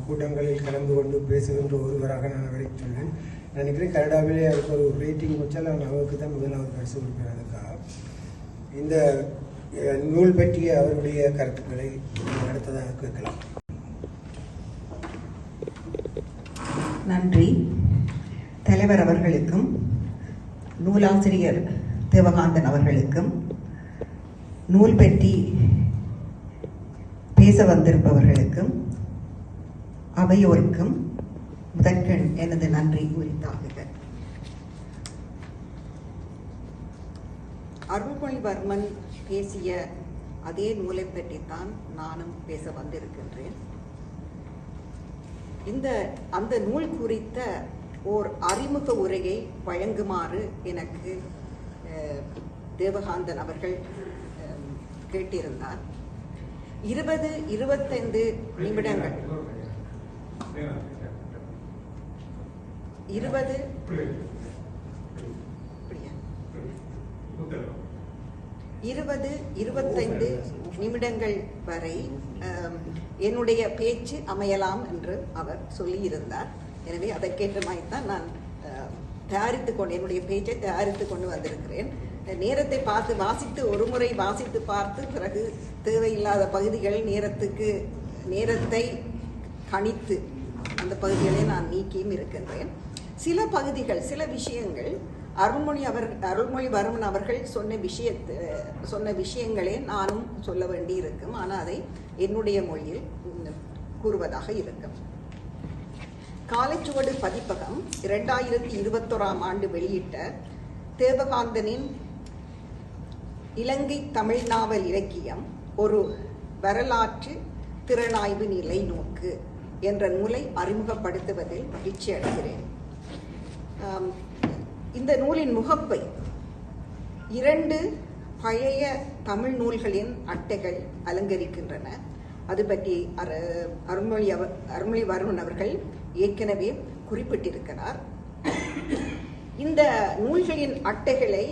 கூட்டங்களில் கலந்து கொண்டு பேசுகின்ற ஒருவராக நான் அவரை சொன்னேன். நினைக்கிறேன் கனடாவிலே அதுக்கு ஒரு ரேட்டிங் வச்சால் நான் அவருக்கு தான் முதலாவது பரிசு கொடுக்கிறதுக்காக. இந்த நூல் பற்றிய அவருடைய கருத்துக்களை அடுத்ததாக கேட்கலாம். நன்றி. தலைவர் அவர்களுக்கும் நூலாசிரியர் தேவகாந்தன் அவர்களுக்கும் நூல் பற்றி பேச வந்திருப்பவர்களுக்கும் அவையோருக்கும் முதற்கண் எனது நன்றி உரித்தாகுக. அருள்மொழிவர்மன் பேசிய அதே நூலை பற்றித்தான் நானும் பேச வந்திருக்கின்றேன். அந்த நூல் குறித்த ஓர் அறிமுக உரையை வழங்குமாறு எனக்கு தேவகாந்தன் அவர்கள் கேட்டிருந்தார். 20-25 நிமிடங்கள் 20-25 நிமிடங்கள் வரை என்னுடைய பேச்சு அமையலாம் என்று அவர் சொல்லியிருந்தார். எனவே அதற்கேற்ற மாதிரி தான் நான் என்னுடைய பேச்சை தயாரித்து கொண்டு வந்திருக்கிறேன். நேரத்தை பார்த்து வாசித்து ஒரு முறை வாசித்து பார்த்து பிறகு தேவையில்லாத பகுதிகள் நேரத்தை கணித்து அந்த பகுதிகளை நான் நீக்கியும் இருக்கின்றேன். சில பகுதிகள், சில விஷயங்கள் அருள்மொழிவர்மன் அவர்கள் சொன்ன விஷயங்களே நானும் சொல்ல வேண்டி இருக்கும். ஆனால் அதை என்னுடைய மொழியில் கூறுவதாக இருக்கும். காலச்சுவடு பதிப்பகம் 2021 ஆண்டு வெளியிட்ட தேவகாந்தனின் இலங்கை தமிழ் நாவல் இலக்கியம் ஒரு வரலாற்று திறனாய்வு நிலை நோக்கு என்ற நூலை அறிமுகப்படுத்துவதில் மகிழ்ச்சி அடைகிறேன். இந்த நூலின் முகப்பை 2 பழைய தமிழ் நூல்களின் அட்டைகள் அலங்கரிக்கின்றன. அது பற்றி அருள்மொழிவர்மன் அவர்கள் ஏற்கனவே குறிப்பிட்டிருக்கிறார். இந்த நூல்களின் அட்டைகளை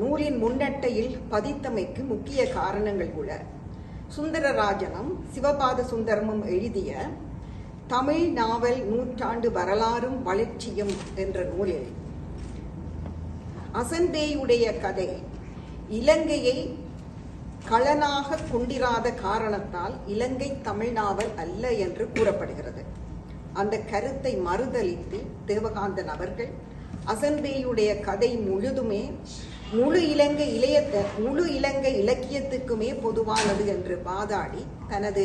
நூலின் முன்னட்டையில் பதித்தமைக்கு முக்கிய காரணங்கள் கூட சுந்தரராஜனும் சிவபாத சுந்தரமும் எழுதிய தமிழ் நாவல் நூற்றாண்டு வரலாறும் வளர்ச்சியும் என்ற நூலில் அசன்பேயுடைய கதை இலங்கையை களனாக கொண்டிராத காரணத்தால் இலங்கை தமிழ் நாவல் அல்ல என்று கூறப்படுகிறது. அந்த கருத்தை மறுதலித்து தேவகாந்தன் அவர்கள் அசன்பேயுடைய கதை முழுதுமே முழு இலங்கை இலக்கியத்துக்குமே பொதுவானது என்று வாதாடி தனது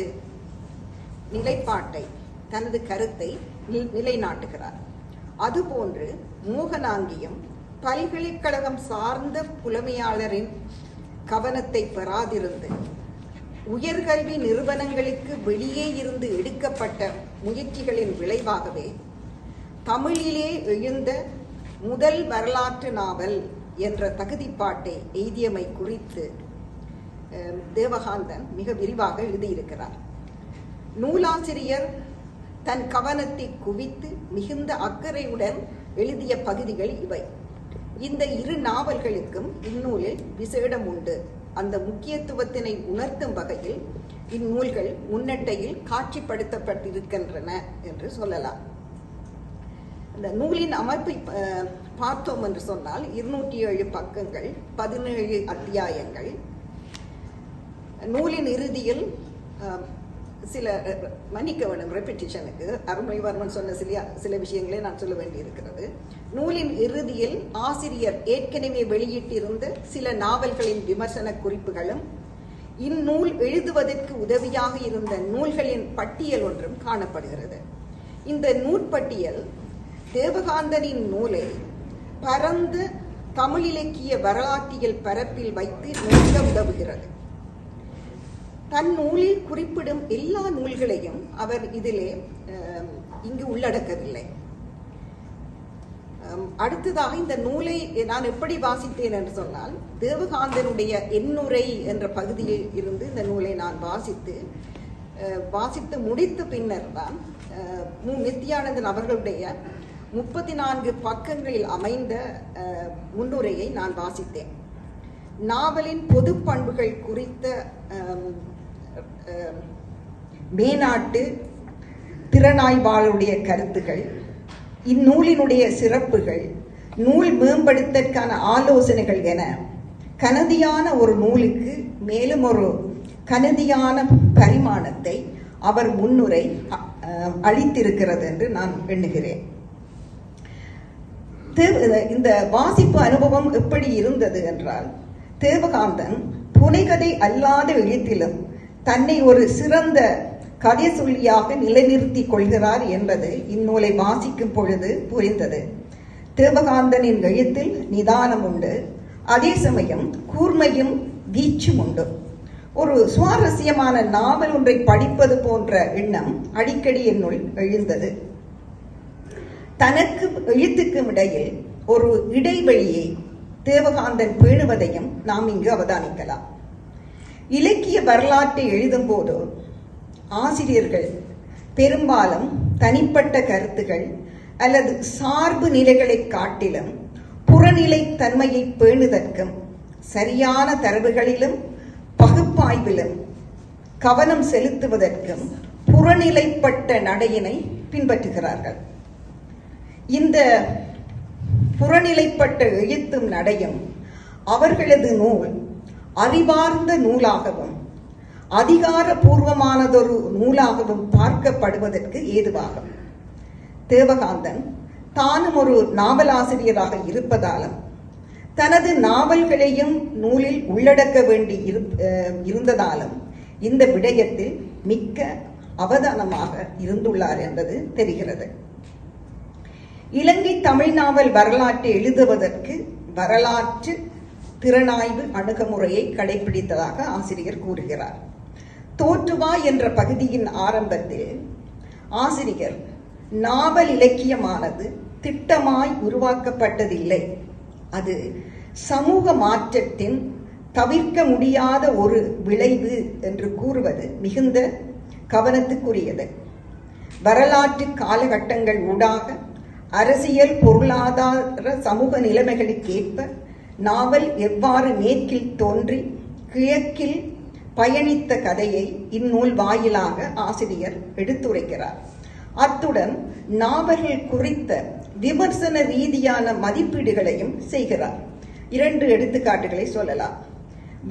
நிலைப்பாட்டை, தனது கருத்தை நிலைநாட்டுகிறார். அதுபோன்று மோகனாங்கியும் பல்கலைக்கழகம் சார்ந்த புலமையாளரின் கவனத்தை பெறாதிருந்து உயர்கல்வி நிறுவனங்களுக்கு வெளியே இருந்து எடுக்கப்பட்ட முயற்சிகளின் விளைவாகவே தமிழிலே எழுந்த முதல் வரலாற்று நாவல் என்ற தகுதிப்பாட்டை எய்தியமை குறித்து தேவகாந்தன் மிக விரிவாக எழுதியிருக்கிறார். நூலாசிரியர் தன் கவனத்தை குவித்து மிகுந்த அக்கறையுடன் எழுதிய பகுதிகள் இவை. இந்த 2 நாவல்களுக்கும் இந்நூலில் விசேடம் உண்டு. அந்த முக்கியத்துவத்தினை உணர்த்தும் வகையில் இந்நூல்கள் முன்னட்டையில் காட்சிப்படுத்தப்பட்டிருக்கின்றன என்று சொல்லலாம். இந்த நூலின் அமைப்பை பார்த்தோம் என்று சொன்னால் 207 பக்கங்கள், 17 அத்தியாயங்கள். நூலின் இறுதியில் சில மன்னிக்க வேண்டும் ரெப்பிட்டிஷனுக்கு, அருள்மொழிவர்மன் சொன்ன சில விஷயங்களே நான் சொல்ல வேண்டியிருக்கிறது. நூலின் இறுதியில் ஆசிரியர் ஏற்கனவே வெளியிட்டிருந்த சில நாவல்களின் விமர்சன குறிப்புகளும் இந்நூல் எழுதுவதற்கு உதவியாக இருந்த நூல்களின் பட்டியல் ஒன்றும் காணப்படுகிறது. இந்த நூற்பட்டியல் தேவகாந்தனின் நூலை பரந்த தமிழ் இலக்கிய வரலாற்றியல் பரப்பில் வைத்து நோக்க உதவுகிறது. தன் நூலில் குறிப்பிடும் எல்லா நூல்களையும் அவர் இதிலே இங்கு உள்ளடக்கவில்லை. அடுத்ததாக இந்த நூலை நான் எப்படி வாசித்தேன் என்று சொன்னால், தேவகாந்தனுடைய எண்ணுரை என்ற பகுதியில் இருந்து இந்த நூலை நான் வாசித்து முடித்த பின்னர் தான் நித்யானந்தன் அவர்களுடைய 34 பக்கங்களில் அமைந்த முன்னுரையை நான் வாசித்தேன். நாவலின் பொது பண்புகள் குறித்த மேனாட்டு திறனாய்வாளருடைய கருத்துகள், இந்நூலினுடைய சிறப்புகள், நூல் மேம்படுத்தற்கான ஆலோசனைகள் என கனதியான ஒரு நூலுக்கு மேலும் ஒரு கனதியான பரிமாணத்தை அவர் முன்னுரை அளித்திருக்கிறது என்று நான் எண்ணுகிறேன். இந்த வாசிப்பு அனுபவம் எப்படி இருந்தது என்றால், தேவகாந்தன் புனைகதை அல்லாத எழுத்திலும் தன்னை ஒரு சிறந்த கதை சொல்லியாக நிலைநிறுத்திக் கொள்கிறார் என்பது இந்நூலை வாசிக்கும் பொழுது புரிந்தது. தேவகாந்தனின் எழுத்தில் நிதானம் உண்டு, அதே சமயம் கூர்மையும் வீச்சும் உண்டு. ஒரு சுவாரஸ்யமான நாவல் ஒன்றை படிப்பது போன்ற எண்ணம் அடிக்கடி என்னுள் எழுந்தது. தனக்கு எழுத்துக்கும் இடையில் ஒரு இடைவெளியை தேவகாந்தன் பேணுவதையும் நாம் இங்கு அவதானிக்கலாம். இலக்கிய வரலாற்றை எழுதும் போது ஆசிரியர்கள் பெரும்பாலும் தனிப்பட்ட கருத்துகள் அல்லது சார்பு நிலைகளை காட்டிலும் புறநிலை தன்மையை பேணுதற்கும் சரியான தரவுகளிலும் பகுப்பாய்விலும் கவனம் செலுத்துவதற்கும் புறநிலைப்பட்ட நடையினை பின்பற்றுகிறார்கள். இந்த புறநிலைப்பட்ட எழுத்தும் நடையும் அவர்களது நூல் அறிவார்ந்த நூலாகவும் அதிகாரபூர்வமானதொரு நூலாகவும் பார்க்கப்படுவதற்கு ஏதுவாகும். தேவகாந்தன் தானும் ஒரு நாவலாசிரியராக இருப்பதாலும் தனது நாவல்களையும் நூலில் உள்ளடக்க வேண்டி இருந்ததாலும் இந்த விடயத்தில் மிக்க அவதானமாக இருந்துள்ளார் என்பது தெரிகிறது. இலங்கை தமிழ் நாவல் வரலாற்றை எழுதுவதற்கு வரலாற்று திறனாய்வு அணுகுமுறையை கடைபிடித்ததாக ஆசிரியர் கூறுகிறார். தோற்றுவா என்ற பகுதியின் ஆரம்பத்தில் ஆசிரியர் நாவல் இலக்கியமானது திட்டமாய் உருவாக்கப்பட்டதில்லை, அது சமூக மாற்றத்தின் தவிர்க்க முடியாத ஒரு விளைவு என்று கூறுவது மிகுந்த கவனத்துக்குரியது. வரலாற்று காலகட்டங்கள் ஊடாக அரசியல், பொருளாதார, சமூக நிலைமைகளுக்கேற்ப நாவல் எவ்வாறு மேற்கில் தோன்றி கிழக்கில் பயணித்த கதையை இந்நூல் வாயிலாக ஆசிரியர் எடுத்துரைக்கிறார். அத்துடன் நாவல்கள் குறித்த விமர்சன ரீதியான மதிப்பீடுகளையும் செய்கிறார். 2 எடுத்துக்காட்டுகளை சொல்லலாம்.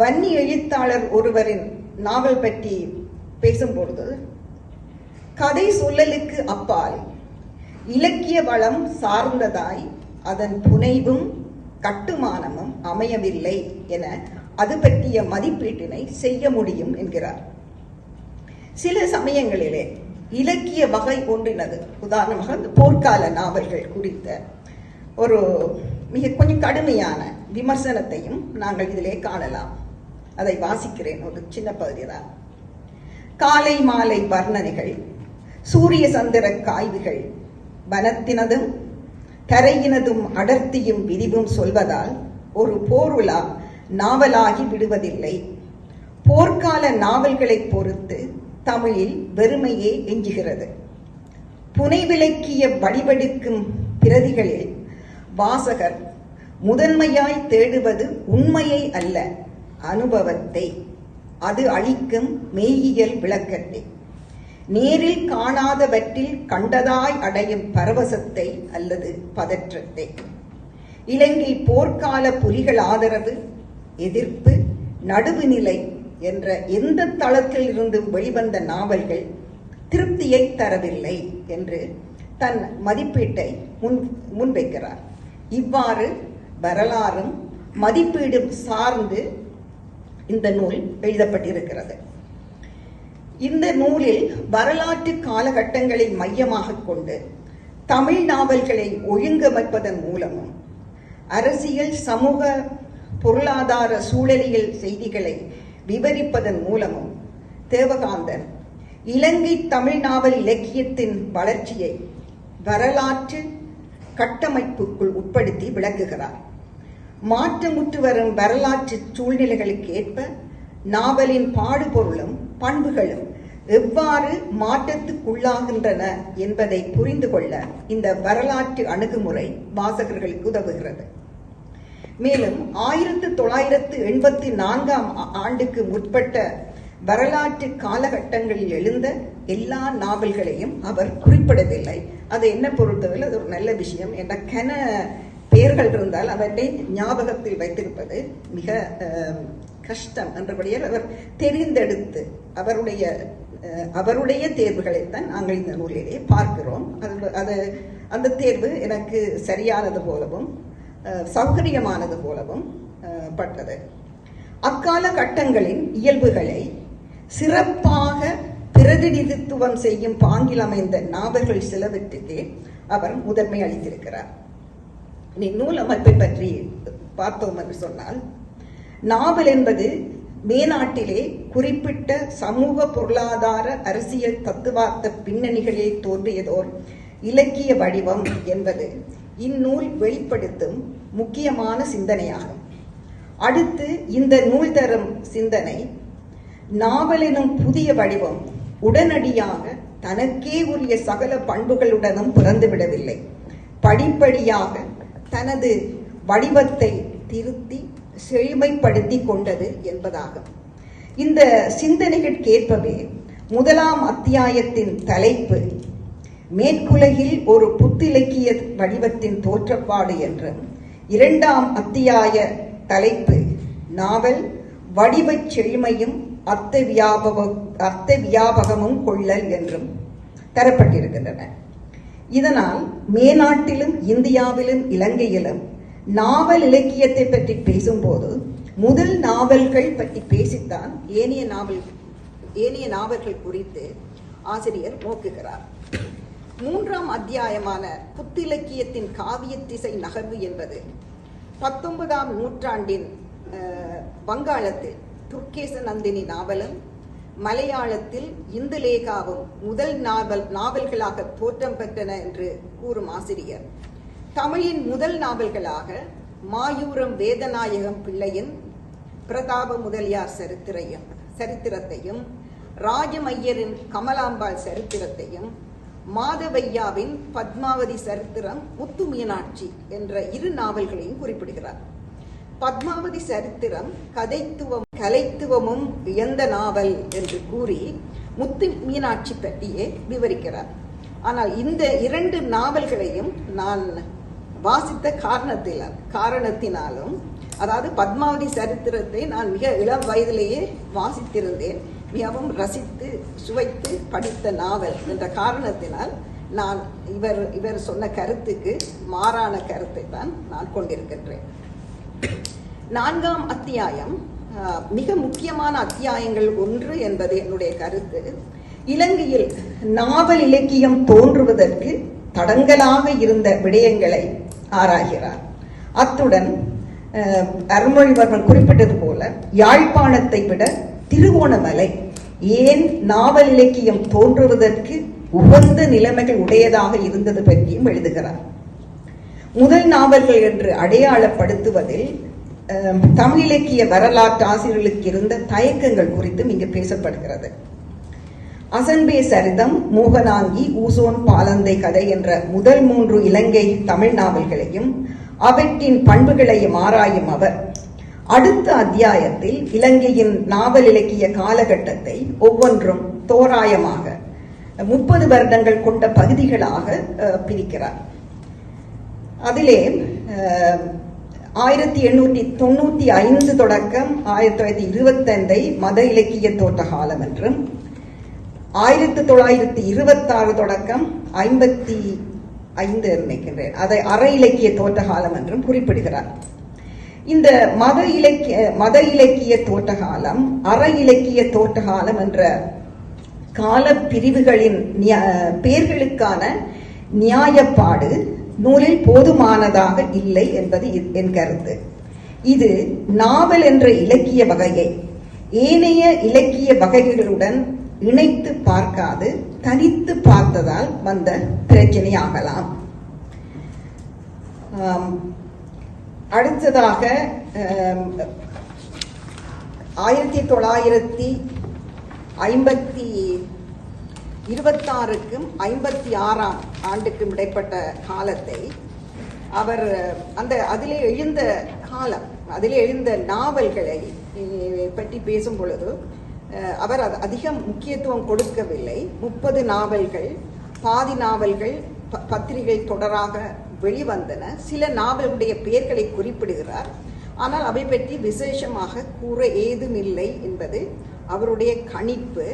வன்னி எழுத்தாளர் ஒருவரின் நாவல் பற்றி பேசும்பொழுது, கதை சொல்லலுக்கு அப்பால் இலக்கிய வளம் சார்ந்ததாய் அதன் புனைவும் கட்டுமானமும் அமையவில்லை என அது பற்றிய மதிப்பீட்டினை செய்ய முடியும் என்கிறார். சில சமயங்களிலே இலக்கிய வகை ஒன்றினது, உதாரணமாக போர்க்கால நாவல்கள் குறித்த ஒரு கொஞ்சம் கடுமையான விமர்சனத்தையும் நாங்கள் இதிலே காணலாம். அதை வாசிக்கிறேன், ஒரு சின்ன பகுதி தான். காலை மாலை வர்ணனைகள், சூரிய சந்திர காய்வுகள், வனத்தினதும் தரையினதும் அடர்த்தியும் விரிவும் சொல்வதால் ஒரு போருலா நாவலாகி விடுவதில்லை. போர்க்கால நாவல்களை பொறுத்து தமிழில் வெறுமையே எஞ்சுகிறது. புனைவிலக்கிய வடிவெடுக்கும் பிரதிகளில் வாசகர் முதன்மையாய் தேடுவது உண்மையை அல்ல, அனுபவத்தை, அது அளிக்கும் மெய்யியல் விளக்கத்தை, நேரில் காணாதவற்றில் கண்டதாய் அடையும் பரவசத்தை அல்லது பதற்றத்தை. இலங்கை போர்க்கால புலிகள் ஆதரவு, எதிர்ப்பு, நடுவுநிலை என்ற எந்த தளத்தில் இருந்து வெளிவந்த நாவல்கள் திருப்தியை தரவில்லை என்று தன் மதிப்பீட்டை முன்வைக்கிறார். இவ்வாறு வரலாறும் மதிப்பீடும் சார்ந்து இந்த நூல் எழுதப்பட்டிருக்கிறது. இந்த நூலில் வரலாற்று காலகட்டங்களை மையமாக கொண்டு தமிழ் நாவல்களை ஒழுங்கமைப்பதன் மூலமும் அரசியல், சமூக, பொருளாதார, சூழலியல் செய்திகளை விவரிப்பதன் மூலமும் தேவகாந்தன் இலங்கை தமிழ் நாவல் இலக்கியத்தின் வளர்ச்சியை வரலாற்று கட்டமைப்புக்குள் உட்படுத்தி விளக்குகிறார். மாற்றமுற்று வரும் வரலாற்று சூழ்நிலைகளுக்கு ஏற்ப நாவலின் பாடுபொருளும் பண்புகளும் எவ்வாறு மாற்றத்துக்குள்ளாகின்றன என்பதை புரிந்து கொள்ள இந்த வரலாற்று அணுகுமுறை வாசகர்களுக்கு உதவுகிறது. மேலும் 1984ஆம் ஆண்டுக்கு முற்பட்ட வரலாற்று காலகட்டங்களில் எழுந்த எல்லா நாவல்களையும் அவர் குறிப்பிடவில்லை. அது என்ன பொறுத்தவரை அது ஒரு நல்ல விஷயம். என்ற கன பெயர்கள் இருந்தால் அவற்றை ஞாபகத்தில் வைத்திருப்பது மிக கஷ்டம் என்றபடியால் அவர் தெரிந்தெடுத்து அவருடைய தேர்வுகளைத்தான் நாங்கள் இந்த நூலிலே பார்க்கிறோம். அந்த தேர்வு எனக்கு சரியானது போலவும் சௌகரியமானது போலவும் பட்டது. அக்கால கட்டங்களின் இயல்புகளை சிறப்பாக பிரதிநிதித்துவம் செய்யும் பாங்கில் அமைந்த நாவல்கள் சிலவற்றுக்கே அவர் முதன்மை அளித்திருக்கிறார். நூல் அமைப்பை பற்றி பார்த்தோம் என்று சொன்னால், நாவல் என்பது மேநாட்டிலே குறிப்பிட்ட சமூக, பொருளாதார, அரசியல், தத்துவார்த்த பின்னணிகளில் தோன்றியதோர் இலக்கிய வடிவம் என்பது இந்நூல் வெளிப்படுத்தும் முக்கியமான சிந்தனையாகும். அடுத்து இந்த நூல் தரும் சிந்தனை, நாவலினும் புதிய வடிவம் உடனடியாக தனக்கே உரிய சகல பண்புகளுடனும் பிறந்துவிடவில்லை, படிப்படியாக தனது வடிவத்தை திருத்தி செழுமைப்படுத்தி கொண்டது என்பதாகும். இந்த சிந்தனைகளுக்கேற்பவே 1ஆம் அத்தியாயத்தின் தலைப்பு மேற்குலகில் ஒரு புத்திலக்கிய வடிவத்தின் தோற்றப்பாடு என்றும், 2ஆம் அத்தியாய தலைப்பு நாவல் வடிவச் செழுமையும் அர்த்த வியாபகமும் கொள்ளல் என்றும் தரப்பட்டிருக்கின்றன. இதனால் மேநாட்டிலும் இந்தியாவிலும் இலங்கையிலும் நாவல் இலக்கியத்தை பற்றி பேசும்போது முதல் நாவல்கள் பற்றி பேசித்தான் ஏனைய நாவல்கள் குறித்து ஆசிரியர் நோக்குகிறார். 3ஆம் அத்தியாயமான புத்திலக்கியத்தின் காவியத்திசை நகர்வு என்பது 19ஆம் நூற்றாண்டின் வங்காளத்தில் துர்க்கேச நந்தினி நாவலும் மலையாளத்தில் இந்துலேகாவும் முதல் நாவல்களாக தோற்றம் பெற்றன என்று கூறும் ஆசிரியர், தமிழின் முதல் நாவல்களாக மாயூரம் வேதநாயகம் பிள்ளையின் பிரதாப முதலியார் சரித்திரத்தையும் ராஜமையரின் கமலாம்பாள் சரித்திரத்தையும் மாதவையாவின் பத்மாவதி சரித்திரம் முத்து மீனாட்சி என்ற 2 நாவல்களையும் குறிப்பிடுகிறார். பத்மாவதி சரித்திரம் கலைத்துவமும் இழந்த நாவல் என்று கூறி முத்து மீனாட்சி பற்றியே விவரிக்கிறார். ஆனால் இந்த 2 நாவல்களையும் நான் வாசித்த காரணத்தினாலும், அதாவது பத்மாவதி சரித்திரத்தை நான் மிக இளம் வயதிலேயே வாசித்திருந்தேன், மிகவும் ரசித்து சுவைத்து படித்த நாவல் என்ற காரணத்தினால் நான் இவர் சொன்ன கருத்துக்கு மாறான கருத்தை தான் நான் கொண்டிருக்கின்றேன். 4ஆம் அத்தியாயம் மிக முக்கியமான அத்தியாயங்கள் ஒன்று என்பது என்னுடைய கருத்து. இலங்கையில் நாவல் இலக்கியம் தோன்றுவதற்கு தடங்கலாக இருந்த விடயங்களை ஆராய்கிறார். அத்துடன் அருள்மொழிவர்மன் குறிப்பிட்டது போல யாழ்ப்பாணத்தை விட திருகோணமலை ஏன் நாவல் இலக்கியம் தோன்றுவதற்கு உகந்த நிலைமைகள் உடையதாக இருந்தது பற்றியும் எழுதுகிறார். முதல் நாவல்கள் என்று அடையாளப்படுத்துவதில் தமிழ் இலக்கிய வரலாற்று ஆசிரியர்களுக்கு இருந்த தயக்கங்கள் குறித்தும் இங்கு பேசப்படுகிறது. அசன்பே சரிதம், மோகனாங்கி, ஊசோன் பாலந்தை கதை என்ற முதல் 3 இலங்கை தமிழ் நாவல்களையும் அவற்றின் பண்புகளையும் ஆராயும் அவர் அடுத்த அத்தியாயத்தில் இலங்கையின் நாவல் இலக்கிய காலகட்டத்தை ஒவ்வொன்றும் தோராயமாக 30 வருடங்கள் கொண்ட பகுதிகளாக பிரிக்கிறார். அதிலே 1895 தொடக்கம் 1925 மத இலக்கிய தோற்ற காலம் என்றும், 1926 தொடக்கம் 55 நினைக்கின்றேன் அதை அற இலக்கிய தோற்ற காலம் என்றும் குறிப்பிடுகிறார். இந்த மத இலக்கிய தோற்ற காலம், அற இலக்கிய தோற்ற காலம் என்ற கால பிரிவுகளின் பெயர்களுக்கான நியாயப்பாடு நூலில் போதுமானதாக இல்லை என்பது என் கருத்து. இது நாவல் என்ற இலக்கிய வகையை ஏனைய இலக்கிய வகைகளுடன் இணைத்து பார்க்காது தனித்து பார்த்ததால் வந்த பிரச்சனையாகலாம். அடுத்ததாக 1926க்கும் 56ஆம் ஆண்டுக்கும் இடைப்பட்ட காலத்தை அவர் அதிலே எழுந்த நாவல்களை பற்றி பேசும் பொழுது அவர் அதிகம் முக்கியத்துவம் கொடுக்கவில்லை. 30 நாவல்கள், பாதி நாவல்கள் பத்திரிகை தொடராக வெளிவந்தன. சில நாவலுடைய பெயர்களை குறிப்பிடுகிறார். ஆனால் அவை பற்றி விசேஷமாக கூற ஏதுமில்லை என்பது அவருடைய கணிப்பு.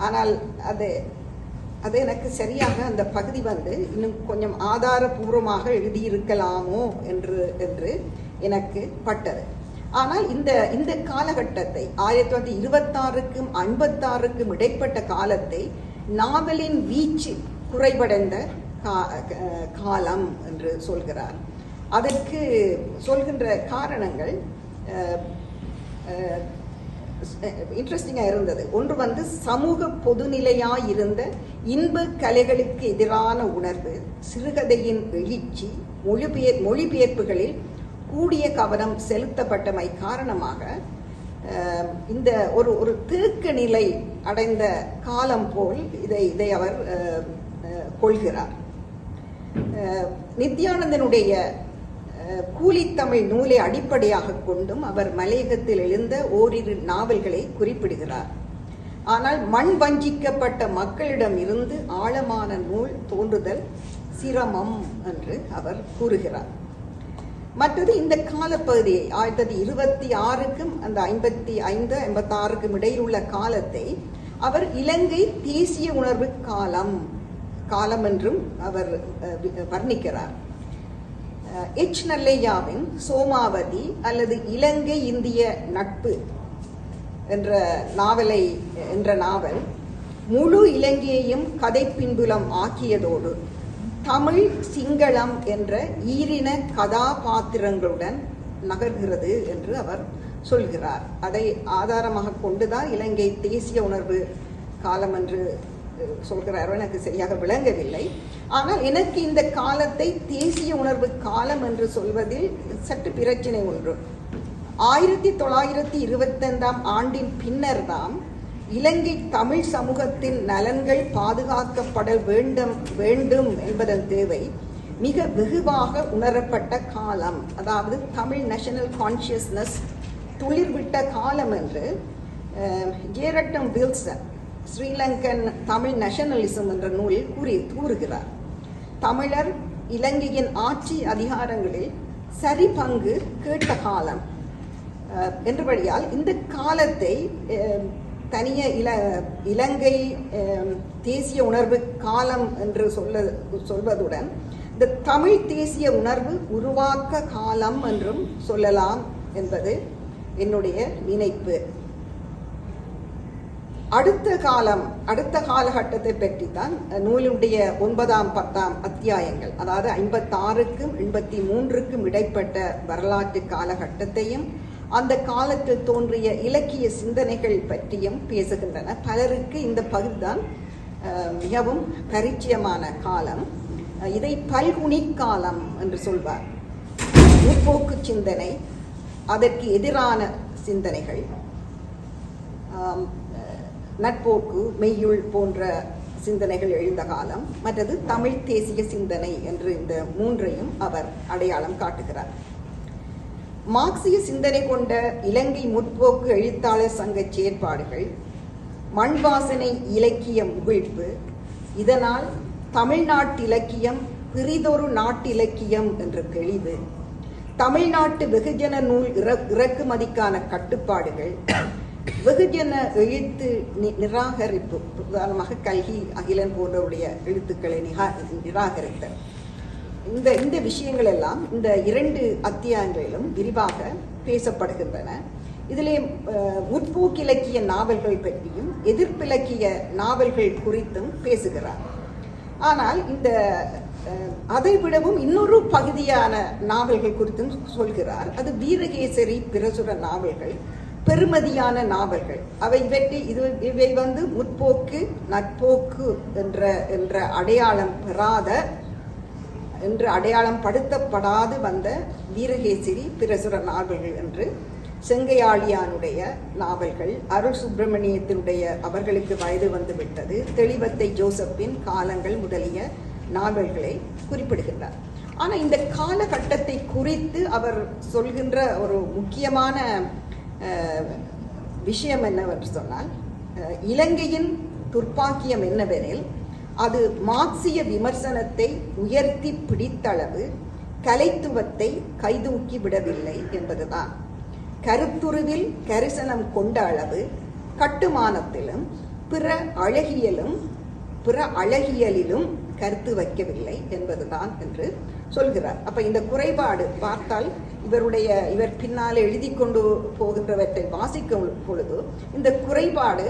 ஆனால் அது எனக்கு சரியாக அந்த பகுதி இன்னும் கொஞ்சம் ஆதாரபூர்வமாக எழுதியிருக்கலாமோ என்று எனக்கு பட்டது. ஆனால் இந்த காலகட்டத்தை 1926க்கும் 56க்கும் இடைப்பட்ட காலத்தை நாவலின் வீச்சு குறைவடைந்த காலம் என்று சொல்கிறார். அதற்கு சொல்கின்ற காரணங்கள் இன்ட்ரெஸ்டிங்காக இருந்தது. ஒன்று சமூக பொதுநிலையாயிருந்த இன்ப கலைகளுக்கு எதிரான உணர்வு, சிறுகதையின் எழுச்சி, மொழிபெயர்ப்புகளில் கூடிய கவனம் செலுத்தப்பட்டமை காரணமாக இந்த ஒரு தேக்க நிலை அடைந்த காலம் போல் இதை அவர் கொள்கிறார். நித்யானந்தனுடைய கூலித்தமிழ் நூலை அடிப்படையாக கொண்டும் அவர் மலையகத்தில் எழுந்த ஓரிரு நாவல்களை குறிப்பிடுகிறார். ஆனால் மண் வஞ்சிக்கப்பட்ட மக்களிடம் இருந்து ஆழமான நூல் தோன்றுதல் சிரமம் என்று அவர் கூறுகிறார். மற்றது இந்த காலப்பகுதியை 1926க்கும் அந்த 55-56க்கும் இடையில் உள்ள காலத்தை அவர் இலங்கை தேசிய உணர்வு காலம் என்றும் அவர் வர்ணிக்கிறார். எச். நல்லையாவின் சோமாவதி அல்லது இலங்கை இந்திய நட்பு என்ற நாவல் முழு இலங்கையையும் கதை பின்புலம் ஆக்கியதோடு தமிழ் சிங்களம் என்ற ஈரின கதாபாத்திரங்களுடன் நகர்கிறது என்று அவர் சொல்கிறார். அதை ஆதாரமாக கொண்டுதான் இலங்கை தேசிய உணர்வு காலம் என்று சொல்கிறாரோ எனக்கு சரியாக விளங்கவில்லை. ஆனால் எனக்கு இந்த காலத்தை தேசிய உணர்வு காலம் என்று சொல்வதில் சற்று பிரச்சனை ஒன்று. 1925 ஆண்டின் பின்னர் தான் இலங்கை தமிழ் சமூகத்தின் நலன்கள் பாதுகாக்கப்பட வேண்டும் என்பதன் தேவை மிக வெகுவாக உணரப்பட்ட காலம், அதாவது தமிழ் நேஷனல் கான்சியஸ்னஸ் துளிர்விட்ட காலம் என்று ஜேரட்டம் வில்சன் ஸ்ரீலங்கன் தமிழ் நேஷனலிசம் என்ற நூலில் கூறுகிறார். தமிழர் இலங்கையின் ஆட்சி அதிகாரங்களில் சரி பங்கு கேட்ட காலம் என்றபடியால் இந்த காலத்தை தனிய இலங்கை தேசிய உணர்வு காலம் என்று சொல்வதுடன் இந்த தமிழ் தேசிய உணர்வு உருவாக்க காலம் என்றும் சொல்லலாம் என்பது என்னுடைய நினைப்பு. அடுத்த காலகட்டத்தை பற்றி தான் நூலுடைய 9, 10 அத்தியாயங்கள், அதாவது 56க்கும் 83க்கும் இடைப்பட்ட வரலாற்று காலகட்டத்தையும் அந்த காலத்தில் தோன்றிய இலக்கிய சிந்தனைகள் பற்றியும் பேசுகின்றன. பலருக்கு இந்த பகுதிதான் மிகவும் பரிச்சயமான காலம். இதை பல்குனி காலம் என்று சொல்வார். முற்போக்கு சிந்தனை, அதற்கு எதிரான சிந்தனைகள், நட்போக்கு, மெய்யுள் போன்ற சிந்தனைகள் எழுந்த காலம். மற்றது தமிழ் தேசிய சிந்தனை என்று இந்த மூன்றையும் அவர் அடையாளம் காட்டுகிறார். மார்க்சிய சிந்தனை கொண்ட இலங்கை முற்போக்கு எழுத்தாளர் சங்க செயற்பாடுகள், மண்வாசனை இலக்கிய முகிழ்ப்பு, இதனால் தமிழ்நாட்டு இலக்கியம் பிறிதொரு நாட்டிலக்கியம் என்ற தெளிவு, தமிழ்நாட்டு வெகுஜன நூல் இறக்குமதிக்கான கட்டுப்பாடுகள், வெகுஜன எழுத்து நிராகரிப்பு, உதாரணமாக கல்கி, அகிலன் போன்றவருடைய எழுத்துக்களை நிராகரித்தல், இந்த விஷயங்கள் எல்லாம் இந்த 2 அத்தியாயங்களிலும் விரிவாக பேசப்படுகின்றன. இதிலே முற்போக்கிலக்கிய நாவல்கள் பற்றியும் எதிர்ப்பிலக்கிய நாவல்கள் குறித்தும் பேசுகிறார். ஆனால் இந்த அதைவிடவும் இன்னொரு பகுதியான நாவல்கள் குறித்தும் சொல்கிறார். அது வீரகேசரி பிரசுர நாவல்கள், பெருமதியான நாவல்கள். இவை முற்போக்கு, நட்போக்கு என்ற அடையாளம் பெறாத, என்று அடையாளம் படுத்தப்படாது வந்த வீரகேசரி பிரசுர நாவல்கள் என்று செங்கையாளியானுடைய நாவல்கள், அருள் சுப்பிரமணியத்தினுடைய அவர்களுக்கு வயது வந்து விட்டது, தெளிவத்தை ஜோசப்பின் காலங்கள் முதலிய நாவல்களை குறிப்பிடுகின்றார். ஆனால் இந்த காலகட்டத்தை குறித்து அவர் சொல்கின்ற ஒரு முக்கியமான விஷயம் என்னவென்று சொன்னால், இலங்கையின் துர்ப்பாக்கியம் என்னவெனில் அது மார்க்சிய விமர்சனத்தை உயர்த்தி பிடித்தளவு கலைத்துவத்தை கைதூக்கி விடவில்லை என்பதுதான். கருத்துருவில் கரிசனம் கொண்ட அளவு கட்டுமானத்திலும் பிற அழகியலிலும் கருத்து வைக்கவில்லை என்பதுதான் என்று சொல்கிறார். அப்ப இந்த குறைபாடு பார்த்தால் இவர் பின்னால் எழுதி கொண்டு போகின்றவற்றை வாசிக்கும் பொழுது இந்த குறைபாடு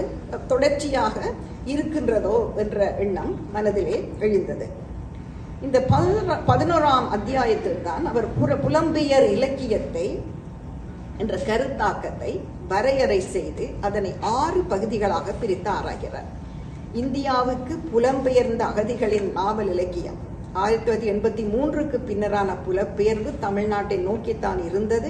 தொடர்ச்சியாக இருக்கின்றதோ என்ற எண்ணம் மனதிலே எழுந்தது. இந்த 11ஆம் அத்தியாயத்தில் தான் அவர் புலம்பெயர் இலக்கியத்தை என்ற கருத்தாக்கத்தை வரையறை செய்து அதனை 6 பகுதிகளாக பிரித்து ஆராய்கிறார். இந்தியாவுக்கு புலம்பெயர்ந்த அகதிகளின் நாவல் இலக்கியம், 1983க்கு பின்னரான புலப்பெயர்வு தமிழ்நாட்டை நோக்கித்தான் இருந்தது.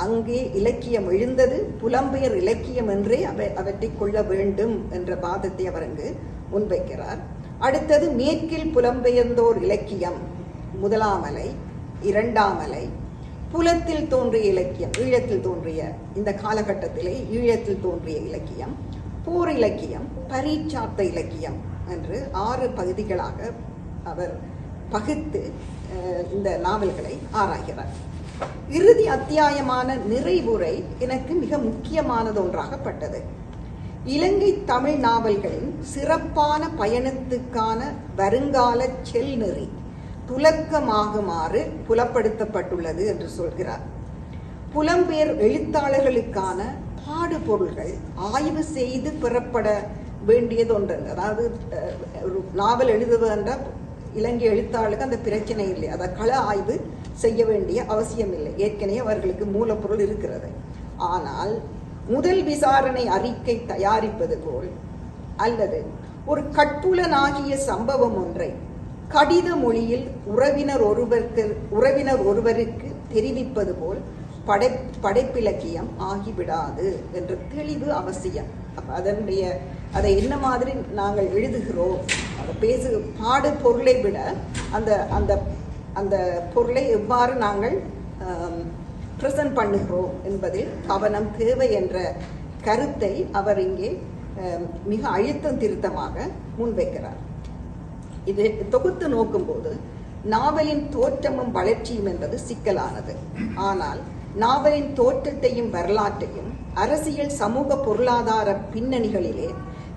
அங்கே இலக்கியம் எழுந்தது, புலம்பெயர் இலக்கியம் என்றே அவற்றை கொள்ள வேண்டும் என்ற வாதத்தை அவர் அங்கு முன்வைக்கிறார். அடுத்தது மேற்கில் புலம்பெயர்ந்தோர் இலக்கியம், முதலாம் அலை, இரண்டாம் அலை, புலத்தில் தோன்றிய இலக்கியம், ஈழத்தில் தோன்றிய இந்த காலகட்டத்திலே ஈழத்தில் தோன்றிய இலக்கியம், போர் இலக்கியம், பரீட்சார்த்த இலக்கியம் என்று 6 பகுதிகளாக அவர் பகுத்து இந்த நாவல்களை ஆராய்கிறார். இறுதி அத்தியாயமான நிறைவுரை எனக்கு மிக முக்கியமானது ஒன்றாகப்பட்டது. இலங்கை தமிழ் நாவல்களின் சிறப்பான பயணத்துக்கான வருங்கால செல்நெறி துலக்கமாகுமாறு புலப்படுத்தப்பட்டுள்ளது என்று சொல்கிறார். புலம்பெயர் எழுத்தாளர்களுக்கான பாடுபொருள்கள் ஆய்வு செய்து பெறப்பட வேண்டியது ஒன்று. அதாவது ஒரு நாவல் எழுதுவதென்ற இலங்கை எழுத்தாளருக்கு அந்த பிரச்சனை இல்லை, அதை கள ஆய்வு செய்ய வேண்டிய அவசியம் இல்லை, ஏற்கனவே அவர்களுக்கு மூலப்பொருள் இருக்கிறது. ஆனால் முதல் விசாரணை அறிக்கை தயாரிப்பது போல் அல்லது ஒரு கட்புலனாகிய சம்பவம் ஒன்றை கடித மொழியில் உறவினர் ஒருவருக்கு தெரிவிப்பது போல் படைப்பிலக்கியம் ஆகிவிடாது என்ற தெளிவு அவசியம். அதை என்ன மாதிரி நாங்கள் எழுதுகிறோம், அதை பாடு பொருளை விட அந்த அந்த அந்த பொருளை எவ்வாறு நாங்கள் பிரசன்ட் பண்ணுகிறோம் என்பதில் கவனம் தேவை என்ற கருத்தை அவர் இங்கே மிக அழுத்தம் திருத்தமாக முன்வைக்கிறார். இது தொகுத்து நோக்கும்போது நாவலின் தோற்றமும் வளர்ச்சியும் என்பது சிக்கலானது. ஆனால் நாவலின் தோற்றத்தையும் வரலாற்றையும் அரசியல் சமூக பொருளாதார பின்னணிகளிலே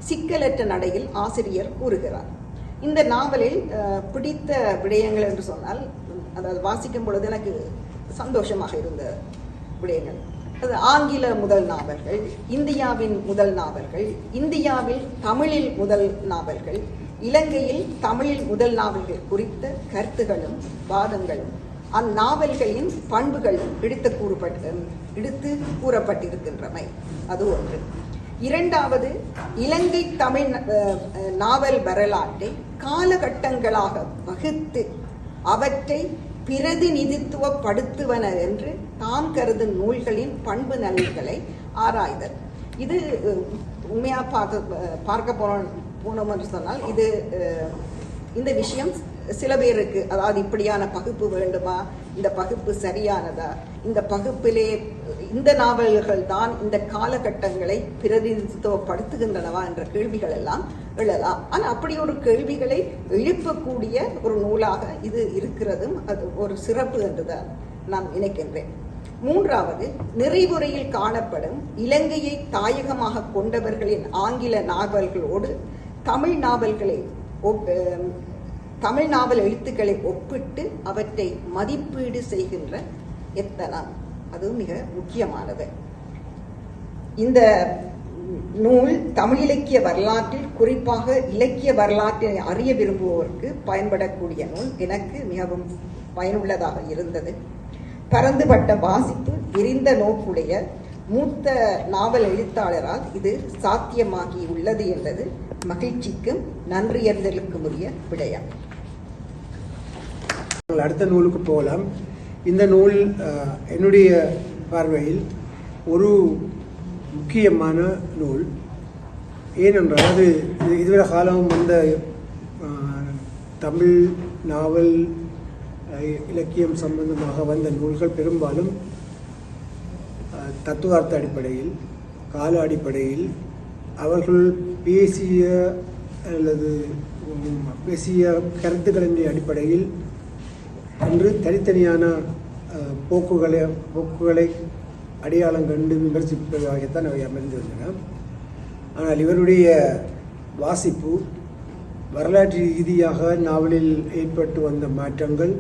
சிக்கலற்ற நடையில் ஆசிரியர் கூறுகிறார். இந்த நாவலில் பிடித்த விடயங்கள் என்று சொன்னால், அதாவது வாசிக்கும் பொழுது எனக்கு சந்தோஷமாக இருந்த விடயங்கள், அது ஆங்கில முதல் நாவல்கள், இந்தியாவின் முதல் நாவல்கள், இந்தியாவில் தமிழில் முதல் நாவல்கள், இலங்கையில் தமிழில் முதல் நாவல்கள் குறித்த கருத்துகளும் வாதங்களும் அந்நாவல்களின் பண்புகளும் எடுத்து கூறப்பட்டிருக்கின்றமை அது ஒன்று. இரண்டாவது, இலங்கை தமிழ் நாவல் வரலாற்றை காலகட்டங்களாக வகுத்து அவற்றை பிரதிநிதித்துவப்படுத்துவன என்று தாம் கருதும் நூல்களின் பண்பு நலன்களை ஆராய்தல். இது உண்மையா பார்க்க போனோம் என்று சொன்னால், இந்த விஷயம் சில பேருக்கு, அதாவது இப்படியான பகுப்பு வேண்டுமா, இந்த பகுப்பு சரியானதா, இந்த பகுப்பிலே இந்த நாவல்கள் தான் இந்த காலகட்டங்களை பிரதிநிதித்துவப்படுத்துகின்றனவா என்ற கேள்விகள் எல்லாம் எழலாம். ஆனால் அப்படி ஒரு கேள்விகளை எழுப்பக்கூடிய ஒரு நூலாக இது இருக்கிறதும் அது ஒரு சிறப்பு என்றுதான் நான் நினைக்கின்றேன். மூன்றாவது, நிறைவுரையில் காணப்படும் இலங்கையை தாயகமாக கொண்டவர்களின் ஆங்கில நாவல்களோடு தமிழ் நாவல் எழுத்துக்களை ஒப்பிட்டு அவற்றை மதிப்பீடு செய்கின்ற எத்தனம் அது மிக முக்கியமானது. இந்த நூல் தமிழ் இலக்கிய வரலாற்றில், குறிப்பாக இலக்கிய வரலாற்றை அறிய விரும்புவோருக்கு பயன்படக்கூடிய நூல். எனக்கு மிகவும் பயனுள்ளதாக இருந்தது. பரந்துபட்ட வாசிப்பு, விரிந்த நோக்குடைய மூத்த நாவல் எழுத்தாளரால் இது சாத்தியமாகி உள்ளது என்பது மகிழ்ச்சிக்கும் நன்றியறிதலுக்கும் உரிய விடயம். அடுத்த நூலுக்கு போகலாம். இந்த நூல் என்னுடைய பார்வையில் ஒரு முக்கியமான நூல். ஏனென்றால் அது இதுவரை காலம் வந்த தமிழ் நாவல் இலக்கியம் சம்பந்தமாக வந்த நூல்கள் பெரும்பாலும் தத்துவார்த்த அடிப்படையில், கால அடிப்படையில், அவர்கள் பேசிய கருத்துக்களின் அடிப்படையில் என்று தனித்தனியான போக்குகளை அடையாளம் கண்டு விமர்சிப்பதாகத்தான் அவை அமைந்திருந்தன. ஆனால் இவருடைய வாசிப்பு வரலாற்று ரீதியாக நாவலில் ஏற்பட்டு வந்த மாற்றங்கள்,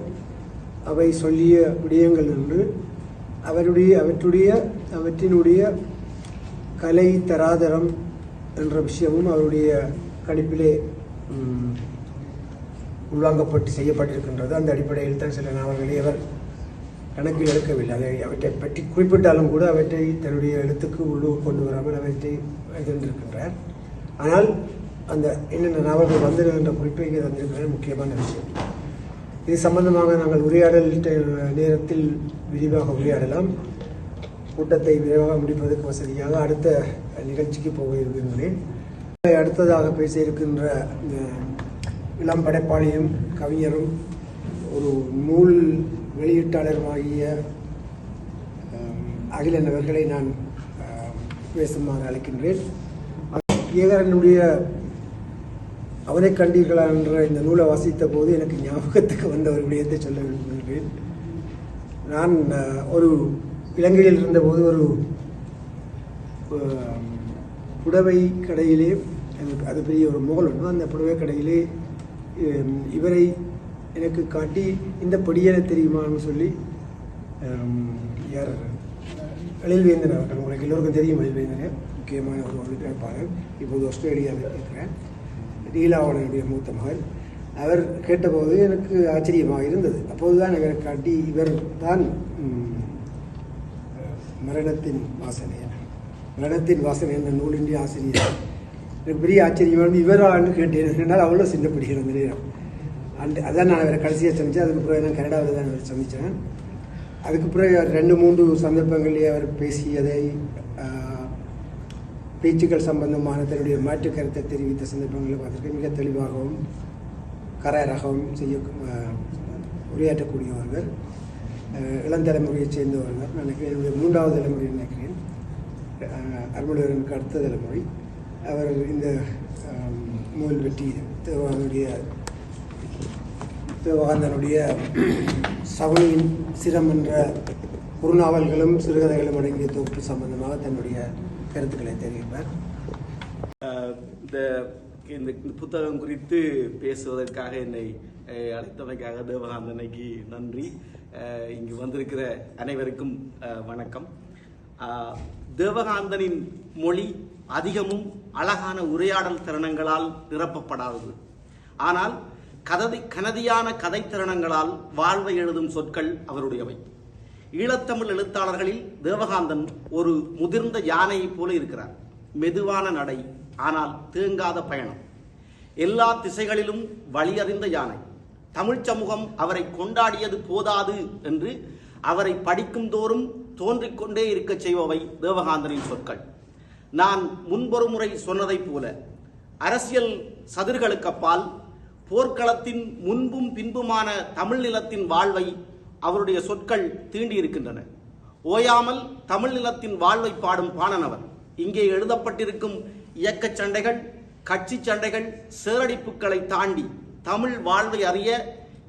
அவை சொல்லிய விடயங்கள் என்று அவற்றினுடைய கலை தராதரம் என்ற விஷயமும் அவருடைய கணிப்பிலே உள்வாங்கப்பட்டு செய்யப்பட்டிருக்கின்றது. அந்த அடிப்படையில் தான் சில நாவல்களை அவர் கணக்கில் எடுக்கவில்லை. அவற்றை பற்றி குறிப்பிட்டாலும் கூட அவற்றை தன்னுடைய எழுத்துக்கு உள்ளூர் கொண்டு வராமல் அவற்றை தந்திருக்கின்றார். ஆனால் அந்த என்னென்ன நாவல்கள் வந்தது என்ற குறிப்பை தந்திருக்கிற முக்கியமான விஷயம். இது சம்பந்தமாக நாங்கள் உரையாடல் நேரத்தில் விரிவாக உரையாடலாம். கூட்டத்தை விரைவாக முடிப்பதற்கு வசதியாக அடுத்த நிகழ்ச்சிக்கு போக இருக்கின்றேன். அடுத்ததாக பேச இருக்கின்ற இளம் படைப்பாளியும் கவிஞரும் ஒரு நூல் வெளியீட்டாளருமாகிய அகிலன் அவர்களை நான் பேசுமாறு அழைக்கின்றேன். ஏகரனுடைய அவனை கண்டீர்களா என்ற இந்த நூலை வாசித்த போது எனக்கு ஞாபகத்துக்கு வந்த ஒரு விடயத்தை சொல்ல விரும்புகின்றேன். நான் ஒரு இலங்கையில் இருந்தபோது ஒரு புடவை கடையிலே அது பெரிய ஒரு முகல் ஒன்று. அந்த புடவை கடையிலே இவரை எனக்கு காட்டி இந்த பொடியனை தெரியுமான்னு சொல்லி யார் எழில்வேந்தன் அவர்கள், உங்களுக்கு எல்லோருக்கும் தெரியும் எழில்வேந்தன், முக்கியமான ஒரு ஒளிபரப்பாளர், இப்போது ஆஸ்திரேலியாவில் இருக்கிறார், நீலாவணனுடைய மூத்த மகள். அவர் கேட்டபோது எனக்கு ஆச்சரியமாக இருந்தது. அப்போதுதான் இவரை காட்டி இவர் தான் மரணத்தின் வாசனை என்ற நூலின் ஆசிரியர். எனக்கு பெரிய ஆச்சரியமாக இருந்து இவரான்னு கேட்டேன். என்னால் அவ்வளோ சின்னப்படுகிற அந்த நேரம். அதான் நான் அவரை கடைசியாக சந்தித்தேன். அதுக்கு பிறகு நான் கனடாவில் தான் அவரை சந்தித்தேன். அதுக்கு பிறகு 2-3 சந்தர்ப்பங்களிலே அவர் பேசியதை, பேச்சுக்கள் சம்பந்தமான தன்னுடைய மாற்று கருத்தை தெரிவித்த சந்தர்ப்பங்களில் பார்த்துருக்கேன். மிக தெளிவாகவும் கராராகவும் உரையாற்றக்கூடியவர்கள், இளந்தலைமுறையைச் சேர்ந்தவர்கள். நான் என்னுடைய 3வது தலைமுறை நினைக்கிறேன், அருள்மொழிவர்மனுக்கு அடுத்த தலைமுறை. அவர் இந்த நூல் வெற்றி தேவகாந்தனுடைய சகுனியின் சிரம் என்ற குறுநாவல்களும் சிறுகதைகளும் அடங்கிய தொகுப்பு சம்பந்தமாக தன்னுடைய கருத்துக்களை தெரிவிப்பார். இந்த புத்தகம் குறித்து பேசுவதற்காக என்னை அழைத்தமைக்காக தேவகாந்தனைக்கு நன்றி. இங்கு வந்திருக்கிற அனைவருக்கும் வணக்கம். தேவகாந்தனின் மொழி அதிகமும் அழகான உரையாடல் தருணங்களால் நிரப்பப்படாதது. ஆனால் கனதியான கதை தருணங்களால் வாழ்வை எழுதும் சொற்கள் அவருடையவை. ஈழத்தமிழ் எழுத்தாளர்களில் தேவகாந்தன் ஒரு முதிர்ந்த யானையைப் போல இருக்கிறார். மெதுவான நடை, ஆனால் தேங்காத பயணம். எல்லா திசைகளிலும் வழியறிந்த யானை. தமிழ் சமூகம் அவரை கொண்டாடியது போதாது என்று அவரை படிக்கும் தோறும் தோன்றிக்கொண்டே இருக்க செய்பவை தேவகாந்தனின் சொற்கள். நான் முன்பொரு முறை சொன்னதைப் போல அரசியல் சதிர்களுக்கு அப்பால் போர்க்களத்தின் முன்பும் பின்புமான தமிழ் நிலத்தின் வாழ்வை அவருடைய சொற்கள் தீண்டியிருக்கின்றன. ஓயாமல் தமிழ் நிலத்தின் வாழ்வை பாடும் பாணனவர். இங்கே எழுதப்பட்டிருக்கும் இயக்க சண்டைகள், கட்சி சண்டைகள், சேரடிப்புகளை தாண்டி தமிழ் வாழ்வை அறிய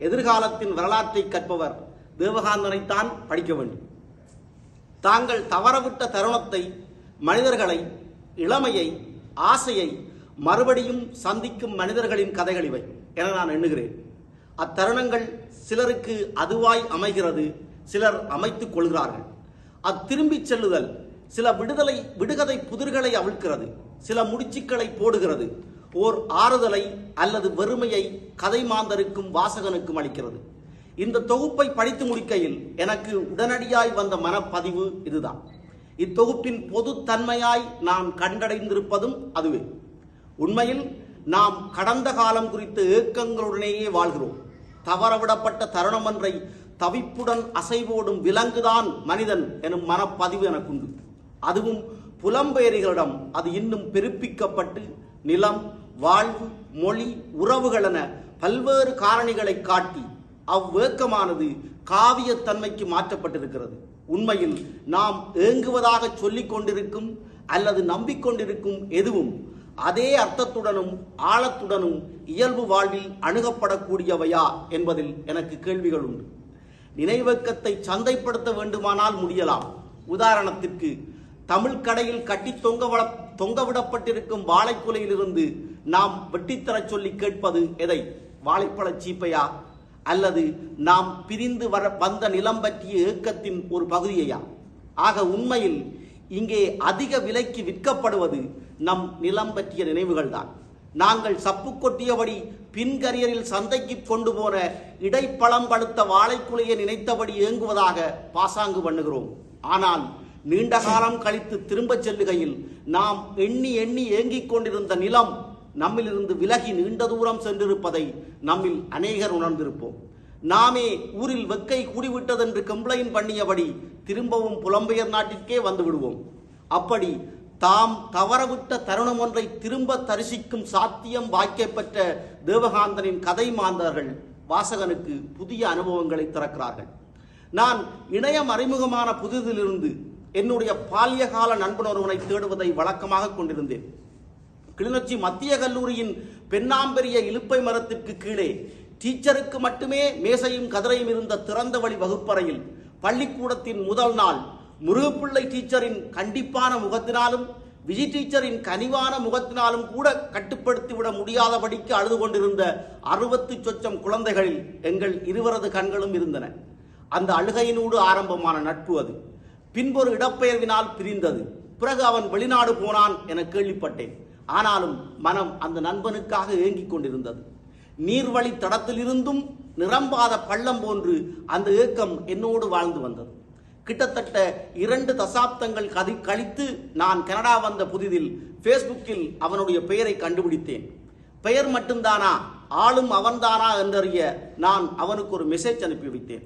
எதிர்காலத்தின் வரலாற்றை கற்பவர் தேவகாந்தனைத்தான் படிக்க வேண்டும். தாங்கள் தவறவிட்ட தருணத்தை, மனிதர்களை, இளமையை, ஆசையை மறுபடியும் சந்திக்கும் மனிதர்களின் கதைகள் இவை என நான் எண்ணுகிறேன். அத்தருணங்கள் சிலருக்கு அதுவாய் அமைகிறது, சிலர் அமைத்துக் கொள்கிறார்கள். அத்திரும்பி செல்லுதல் சில விடுகதை புதிர்களை அவிழ்க்கிறது, சில முடிச்சுக்களை போடுகிறது, ஓர் ஆறுதலை அல்லது வெறுமையை கதை மாந்தருக்கும் வாசகனுக்கும் அளிக்கிறது. இந்த தொகுப்பை படித்து முடிக்கையில் எனக்கு உடனடியாய் வந்த மனப்பதிவு இதுதான். இத்தொகுப்பின் பொது தன்மையாய் நாம் கண்டடைந்திருப்பதும் அதுவே. உண்மையில் நாம் கடந்த காலம் குறித்த ஏக்கங்களுடனேயே வாழ்கிறோம். தவறவிடப்பட்ட தருணம் ஒன்றை தவிப்புடன் அசைவோடும் விலங்குதான் மனிதன் எனும் மனப்பதிவு எனக்குண்டு. அதுவும் புலம்பெயரிகளிடம் அது இன்னும் பெருப்பிக்கப்பட்டு நிலம், வாழ்வு, மொழி, உறவுகள் என பல்வேறு காரணிகளை காட்டி அவ்வேக்கமானது காவியத்தன்மைக்கு மாற்றப்பட்டிருக்கிறது. உண்மையில் நாம் ஏங்குவதாக சொல்லிக் கொண்டிருக்கும் அல்லது நம்பிக்கொண்டிருக்கும் எதுவும் அதே அர்த்தத்துடனும் ஆழத்துடனும் இயல்பு வாழ்வில் அணுகப்படக்கூடியவையா என்பதில் எனக்கு கேள்விகள் உண்டு. நினைவக்கத்தை சந்தைப்படுத்த வேண்டுமானால் முடியலாம். உதாரணத்திற்கு, தமிழ் கடையில் கட்டி தொங்கவிடப்பட்டிருக்கும் வாழைக்குலையிலிருந்து நாம் வெட்டித்தரச் சொல்லி கேட்பது எதை? வாழைப்பழச் சீப்பையா? அல்லது நாம் பிரிந்து வந்த நிலம் பற்றிய ஏக்கத்தின் ஒரு பகுதியையா? ஆக உண்மையில் இங்கே அதிக விலைக்கு விற்கப்படுவது நம் நிலம் பற்றிய நினைவுகள் தான். நாங்கள் சப்பு கொட்டியபடி பின்கரியரில் சந்தைக்கு கொண்டு போன இடைப்பழம் படுத்த வாழைக்குலையை நினைத்தபடி ஏங்குவதாக பாசாங்கு பண்ணுகிறோம். ஆனால் நீண்ட காலம் கழித்து திரும்பச் செல்லுகையில் நாம் எண்ணி எண்ணி ஏங்கிக் கொண்டிருந்த நிலம் நம்மிலிருந்து விலகி நீண்ட தூரம் சென்றிருப்பதை நம்மில் அநேகர் உணர்ந்திருப்போம். நாமே ஊரில் வெக்கை கூடிவிட்டதென்று கம்ப்ளைண்ட் பண்ணியபடி திரும்பவும் புலம்பெயர் நாட்டிற்கே வந்து விடுவோம். அப்படி தாம் தவறவிட்ட தருணம் ஒன்றை திரும்ப தரிசிக்கும் சாத்தியம் வாய்க்கப்பெற்ற தேவகாந்தனின் கதை மாந்தர்கள் வாசகனுக்கு புதிய அனுபவங்களை திறக்கிறார்கள். நான் இணையம் அறிமுகமான புதிதிலிருந்து என்னுடைய பால்யகால நண்பன் ஒருவனை தேடுவதை வழக்கமாக கொண்டிருந்தேன். கிளிநொச்சி மத்திய கல்லூரியின் பெண்ணாம்பெரிய இலுப்பை மரத்திற்கு கீழே டீச்சருக்கு மட்டுமே மேசையும் கதிரையும் இருந்த திறந்த வழி வகுப்பறையில் பள்ளிக்கூடத்தின் முதல் நாள் முருகப்பிள்ளை டீச்சரின் கண்டிப்பான முகத்தினாலும் விஜய் டீச்சரின் கனிவான முகத்தினாலும் கூட கட்டுப்படுத்திவிட முடியாதபடிக்கு அழுது கொண்டிருந்த 60 சொச்சம் குழந்தைகளில் எங்கள் இருவரது கண்களும் இருந்தன. அந்த அழுகையினோடு ஆரம்பமான நட்பு அது பின்பொரு இடப்பெயர்வினால் பிரிந்தது. பிறகு அவன் வெளிநாடு போனான் என கேள்விப்பட்டேன். ஆனாலும் மனம் அந்த நண்பனுக்காக ஏங்கிக் கொண்டிருந்தது. நீர்வழி தடத்திலிருந்தும் நிரம்பாத பள்ளம் போன்று அந்த ஏக்கம் என்னோடு வாழ்ந்து வந்தது. கிட்டத்தட்ட 2 தசாப்தங்கள் கழித்து நான் கனடா வந்த புதிதில் ஃபேஸ்புக்கில் அவனுடைய பெயரை கண்டுபிடித்தேன். பெயர் மட்டும்தானா, ஆளும் அவன்தானா என்றறிய நான் அவனுக்கு ஒரு மெசேஜ் அனுப்பி வைத்தேன்.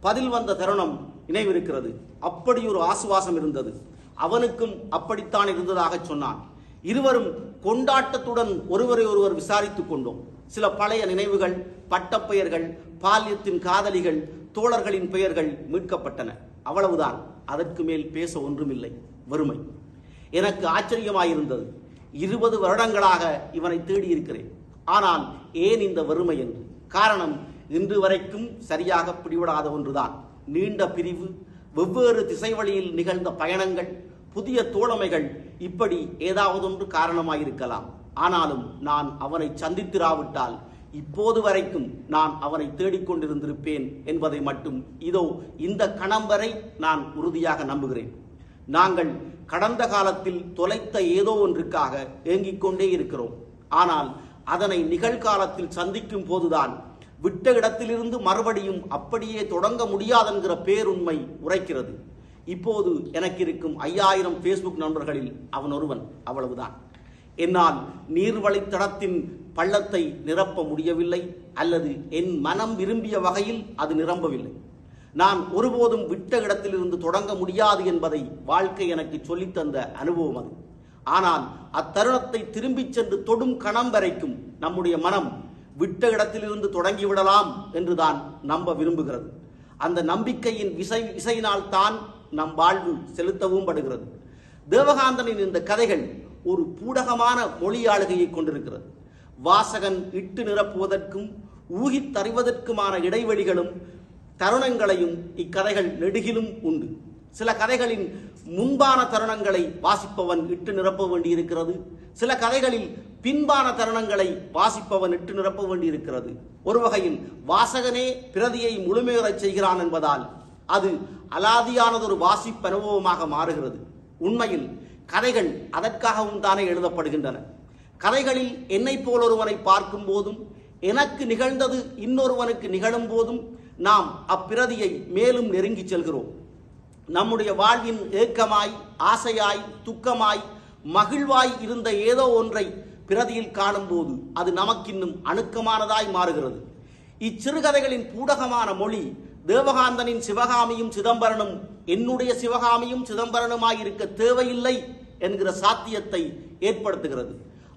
பதில் வந்த தருணம் நினைவிருக்கிறது. அப்படி ஒரு ஆசுவாசம் இருந்தது. அவனுக்கும் அப்படித்தான் இருந்ததாக சொன்னான். இருவரும் கொண்டாட்டத்துடன் ஒருவரை ஒருவர் விசாரித்துக் கொண்டோம். சில பழைய நினைவுகள், பட்டப்பெயர்கள், பால்யத்தின் காதலிகள், தோழர்களின் பெயர்கள் மீட்கப்பட்டன. அவ்வளவுதான். அதற்கு மேல் பேச ஒன்றுமில்லை. வறுமை. எனக்கு ஆச்சரியமாயிருந்தது. 20 வருடங்களாக இவனை தேடி இருக்கிறேன். ஆனால் ஏன் இந்த வறுமை என்று? காரணம் இன்று வரைக்கும் சரியாக பிடிபடாத ஒன்றுதான். நீண்ட பிரிவு, வெவ்வேறு திசை வழியில் நிகழ்ந்த பயணங்கள், புதிய தோழமைகள், இப்படி ஏதாவது ஒன்று காரணமாயிருக்கலாம். ஆனாலும் நான் அவனை சந்தித்திராவிட்டால் இப்போது வரைக்கும் நான் அவனை தேடிக்கொண்டிருந்திருப்பேன் என்பதை மட்டும் இதோ இந்த கணம் வரை நான் உறுதியாக நம்புகிறேன். நாங்கள் கடந்த காலத்தில் தொலைத்த ஏதோ ஒன்றுக்காக ஏங்கிக் கொண்டே இருக்கிறோம். ஆனால் அதனை நிகழ்காலத்தில் சந்திக்கும் போதுதான் விட்ட இடத்திலிருந்து மறுபடியும் அப்படியே தொடங்க முடியாதென்கிற பேருண்மை உரைக்கிறது. இப்போது எனக்கு இருக்கும் 5000 ஃபேஸ்புக் நண்பர்களில் அவன் ஒருவன். அவ்வளவுதான். என்னால் நீர்வழித்தடத்தின் பள்ளத்தை நிரப்ப முடியவில்லை, அல்லது என் மனம் விரும்பிய வகையில் அது நிரம்பவில்லை. நான் ஒருபோதும் விட்ட இடத்திலிருந்து தொடங்க முடியாது என்பதை வாழ்க்கை எனக்கு சொல்லித்தந்த அனுபவம் அது. ஆனால் அத்தருணத்தை திரும்பிச் சென்று தொடும் கணம் வரைக்கும் நம்முடைய மனம் விட்ட இடத்திலிருந்து தொடங்கிவிடலாம் என்றுதான் நம்ப விரும்புகிறது. அந்த நம்பிக்கையின் விசையினால் தான் நம் வாழ்வு செலுத்தவும் படுகிறது. தேவகாந்தனின் இந்த கதைகள் ஒரு பூடகமான மொழியாளுகையை கொண்டிருக்கிறது. வாசகன் இட்டு நிரப்புவதற்கும் ஊகித்தறிவதற்குமான இடைவெளிகளும் தருணங்களையும் இக்கதைகள் நெடுகிலும் உண்டு. சில கதைகளின் முன்பான தருணங்களை வாசிப்பவன் இட்டு நிரப்ப வேண்டியிருக்கிறது. சில கதைகளில் பின்பான தருணங்களை வாசிப்பவன் இட்டு நிரப்ப வேண்டியிருக்கிறது. ஒரு வகையில் வாசகனே பிரதியை முழுமையுறச் செய்கிறான் என்பதால் அது அலாதியானதொரு வாசிப்பு அனுபவமாக மாறுகிறது. உண்மையில் கதைகள் அதற்காகவும் தானே எழுதப்படுகின்றன. கதைகளில் என்னை போல் ஒருவனை பார்க்கும் போதும் எனக்கு நிகழ்ந்தது இன்னொருவனுக்கு நிகழும் போதும் நாம் அப்பிரதியை மேலும் நெருங்கி செல்கிறோம். நம்முடைய வாழ்வின் ஏக்கமாய், ஆசையாய், துக்கமாய், மகிழ்வாய் இருந்த ஏதோ ஒன்றை பிரதியில் காணும் போது அது நமக்கின்னும் அணுக்கமானதாய் மாறுகிறது. இச்சிறுகதைகளின் பூடகமான மொழி தேவகாந்தனின் சிவகாமியும் சிதம்பரனும் என்னுடைய சிவகாமியும் சிதம்பரனுமாயிருக்க தேவையில்லை என்கிற சாத்தியத்தை ஏற்படுத்துகிறது.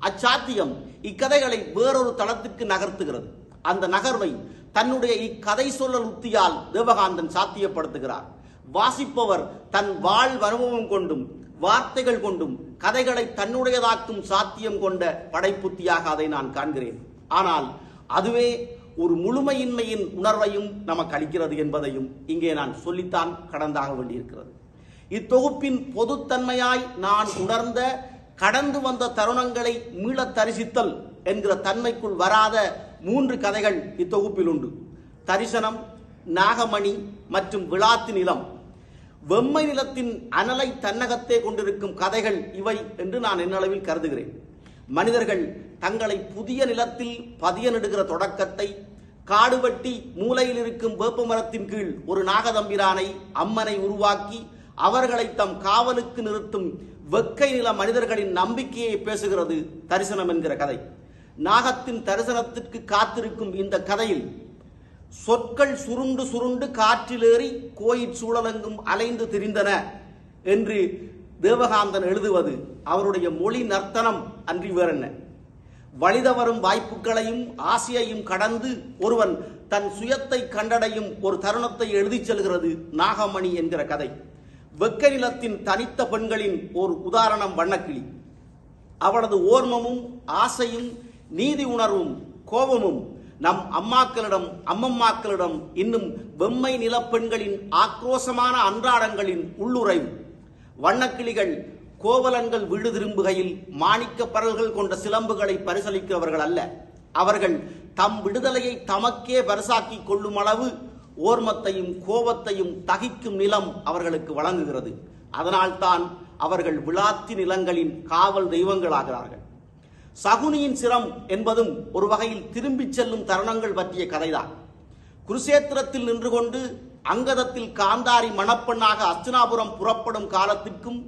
அச்சாத்தியம் இக்கதைகளை வேறொரு தளத்திற்கு நகர்த்துகிறது. அந்த நகர்வை தன்னுடைய இக்கதை சொல்லல் உத்தியால் தேவகாந்தன் சாத்தியப்படுத்துகிறார். வாசிப்பவர் தன் வாழ்வு அனுபவம் கொண்டும் வார்த்தைகள் கொண்டும் கதைகளை தன்னுடையதாக்கும் சாத்தியம் கொண்ட படைப்புத்தியாக அதை நான் காண்கிறேன். ஆனால் அதுவே ஒரு முழுமையின்மையின் உணர்வையும் நமக்கு அளிக்கிறது என்பதையும் இங்கே நான் சொல்லித்தான் கடந்தாக வேண்டியிருக்கிறது. இத்தொகுப்பின் பொதுத்தன்மையாய் நான் உணர்ந்த கடந்து வந்த தருணங்களை மீளத் தரிசித்தல் என்கிற தன்மைக்குள் வராத 3 கதைகள் இத்தொகுப்பில் உண்டு. தரிசனம், நாகமணி மற்றும் விளாத்து நிலம். வெம்மை நிலத்தின் அனலை தன்னகத்தே கொண்டிருக்கும் கதைகள் இவை என்று நான் என்னளவில் கருதுகிறேன். மனிதர்கள் தங்களை புதிய நிலத்தில் பதியனிடுகிற தொடக்கத்தை, காடுவெட்டி மூலையில் இருக்கும் வேப்ப மரத்தின் கீழ் ஒரு நாகதம்பிரானை, அம்மனை உருவாக்கி அவர்களை தம் காவலுக்கு நிறுத்தும் வெக்கை நில மனிதர்களின் நம்பிக்கையை பேசுகிறது தரிசனம் என்கிற கதை. நாகத்தின் தரிசனத்திற்கு காத்திருக்கும் இந்த கதையில் சொற்கள் சுருண்டு சுருண்டு காற்றிலேறி கோயில் சூழலெங்கும் அலைந்து திரிந்தன என்று தேவகாந்தன் எழுதுவது அவருடைய மொழி நர்த்தனம் அன்றி வேறென்ன. வழிதவறும் வாய்ப்புகளையும் ஆசையையும் கடந்து ஒருவன் தன் சுயத்தை கண்டடையும் ஒரு தருணத்தை எழுதிச் செல்கிறது நாகமணி என்கிற கதை. வெக்க நிலத்தின் தனித்த பெண்களின் ஒரு உதாரணம் வண்ணக்கிளி. அவளது ஓர்மமும் ஆசையும் நீதி உணர்வும் கோபமும் நம் அம்மம்மாக்களிடம் இன்னும் வெம்மை நிலப்பெண்களின் ஆக்ரோசமான அன்றாடங்களின் உள்ளுறைவு. வண்ணக்கிளிகள் கோவலன்கள் வீடு திரும்புகையில் மாணிக்க பரல்கள் கொண்ட சிலம்புகளை பரிசளிக்கிறவர்கள் அல்ல. அவர்கள் தம் விடுதலையை தமக்கே பரிசாக்கி கொள்ளும் அளவு ஓர்மத்தையும் கோபத்தையும் தகிக்கும் நிலம் அவர்களுக்கு வழங்குகிறது. அதனால்தான் அவர்கள் விளாத்தி நிலங்களின் காவல் தெய்வங்களாகிறார்கள். சகுனியின் சிரம் என்பதும் ஒரு வகையில் திரும்பிச் செல்லும் தருணங்கள் பற்றிய கதைதான். குருசேத்திரத்தில் நின்று கொண்டு அங்கதத்தில் காந்தாரி மணப்பெண்ணாக அஸ்தினாபுரம் புறப்படும் காலத்திற்கும்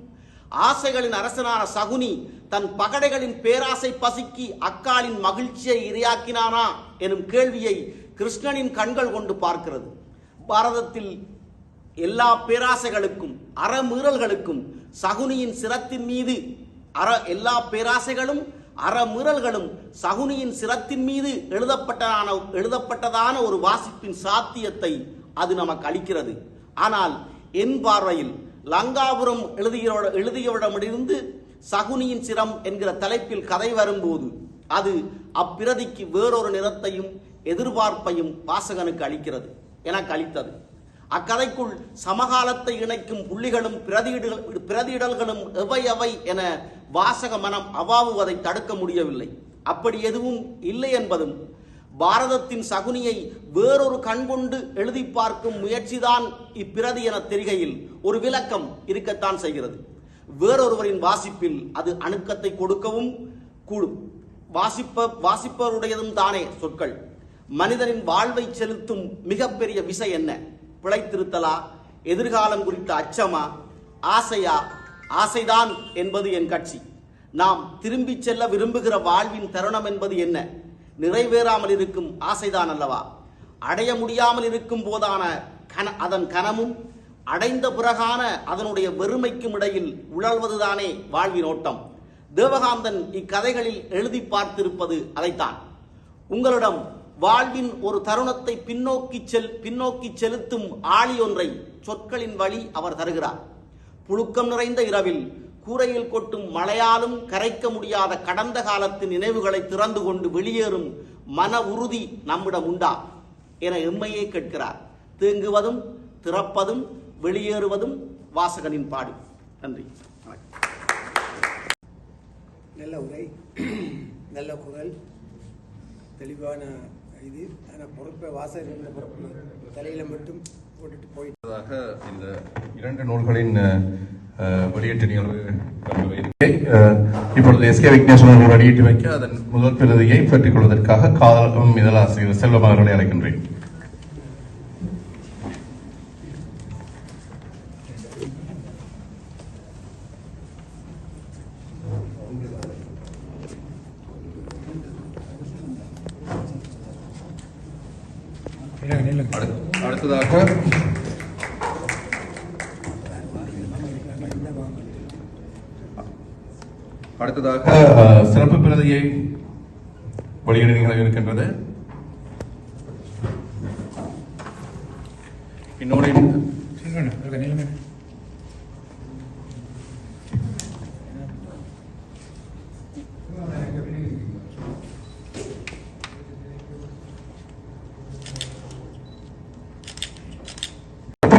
ஆசைகளின் அரசனான சகுனி தன் பகடைகளின் பேராசை பசிக்கு அக்காலின் மகிழ்ச்சியை இரையாக்கினானா எனும் கேள்வியை கிருஷ்ணனின் கண்கள் கொண்டு பார்க்கிறது. பாரதத்தில் எல்லா பேராசைகளுக்கும் அறமீறல்களுக்கும் சகுனியின் சிரத்தின் மீது எல்லா பேராசைகளும் அறமீறல்களும் சகுனியின் சிரத்தின் மீது எழுதப்பட்டதான ஒரு வாசிப்பின் சாத்தியத்தை அது நமக்கு அளிக்கிறது. ஆனால் என் பார்வையில் லங்காபுரம் எழுதியவரிடமிருந்து சகுனியின் சிரம் என்கிற தலைப்பில் கதை வரும்போது அது அப்பிரதிக்கு வேறொரு நிறத்தையும் எதிர்பார்ப்பையும் வாசகனுக்கு அளிக்கிறது, எனக்கு அளித்தது. அக்கதைக்குள் சமகாலத்தை இணைக்கும் புள்ளிகளும் பிரதியிடல்களும் எவை என வாசக மனம் அவாவுவதை தடுக்க முடியவில்லை. அப்படி எதுவும் இல்லை என்பதும் பாரதத்தின் சகுனியை வேறொரு கண் கொண்டு எழுதி பார்க்கும் முயற்சிதான் இப்பிரதி என தெரிகையில் ஒரு விளக்கம் இருக்கத்தான் செய்கிறது. வேறொருவரின் வாசிப்பில் அது அணுக்கத்தை கொடுக்கவும் கூடும். வாசிப்பவருடையதும் தானே சொற்கள். மனிதனின் வாழ்வை செலுத்தும் மிகப்பெரிய விசை என்ன? பிழைத்திருத்தலா, எதிர்காலம் குறித்த அச்சமா, ஆசையா? ஆசைதான் என்பது என் கட்சி. நாம் திரும்பிச் செல்ல விரும்புகிற வாழ்வின் தருணம் என்பது என்ன? நிறைவேறாமல் இருக்கும் ஆசைதான் அல்லவா? அடைய முடியாமல் இருக்கும் போதான அதன் கனமும் அடைந்த பிறகான அதனுடைய வெறுமைக்கும் இடையில் உழல்வதுதானே வாழ்வின் ஓட்டம். தேவகாந்தன் இக்கதைகளில் எழுதி பார்த்திருப்பது அதைத்தான். உங்களிடம் வாழ்வின் ஒரு தருணத்தை பின்னோக்கி செலுத்தும் ஆளி ஒன்றை சொற்களின் வழி அவர் தருகிறார். புழுக்கம் நிறைந்த இரவில் கூரையில் கொட்டும் மழையாலும் கரைக்க முடியாத கடந்த காலத்தின் நினைவுகளை திறந்து கொண்டு வெளியேறும் மன உறுதி நம்மிடம் உண்டா என எம்மையே கேட்கிறார். தேங்குவதும் திறப்பதும் வெளியேறுவதும் வாசகனின் பாடு. நன்றி. நல்ல உரை, நல்ல குரல், தெளிவான இது. ஆனால் பொறுப்பை வாசகர்களின் பொறுப்பு தலையில் மட்டும் போட்டுட்டு போயிட்டதாக இந்த 2 நூல்களின் வெளியீட்டு நிகழ்வு இப்பொழுது எஸ்கே விக்னேஸ்வரன் வெளியிட்டு வைக்க அதன் முதல் பிரதியை பெற்றுக் கொள்வதற்காக காலம் இதழாசிரியர் செல்வம் அவர்களை அழைக்கின்றேன். அடுத்ததாக சிறப்பு பிரதியை வெளியிட நிகழ்வு இருக்கின்றது. இந்நூலின்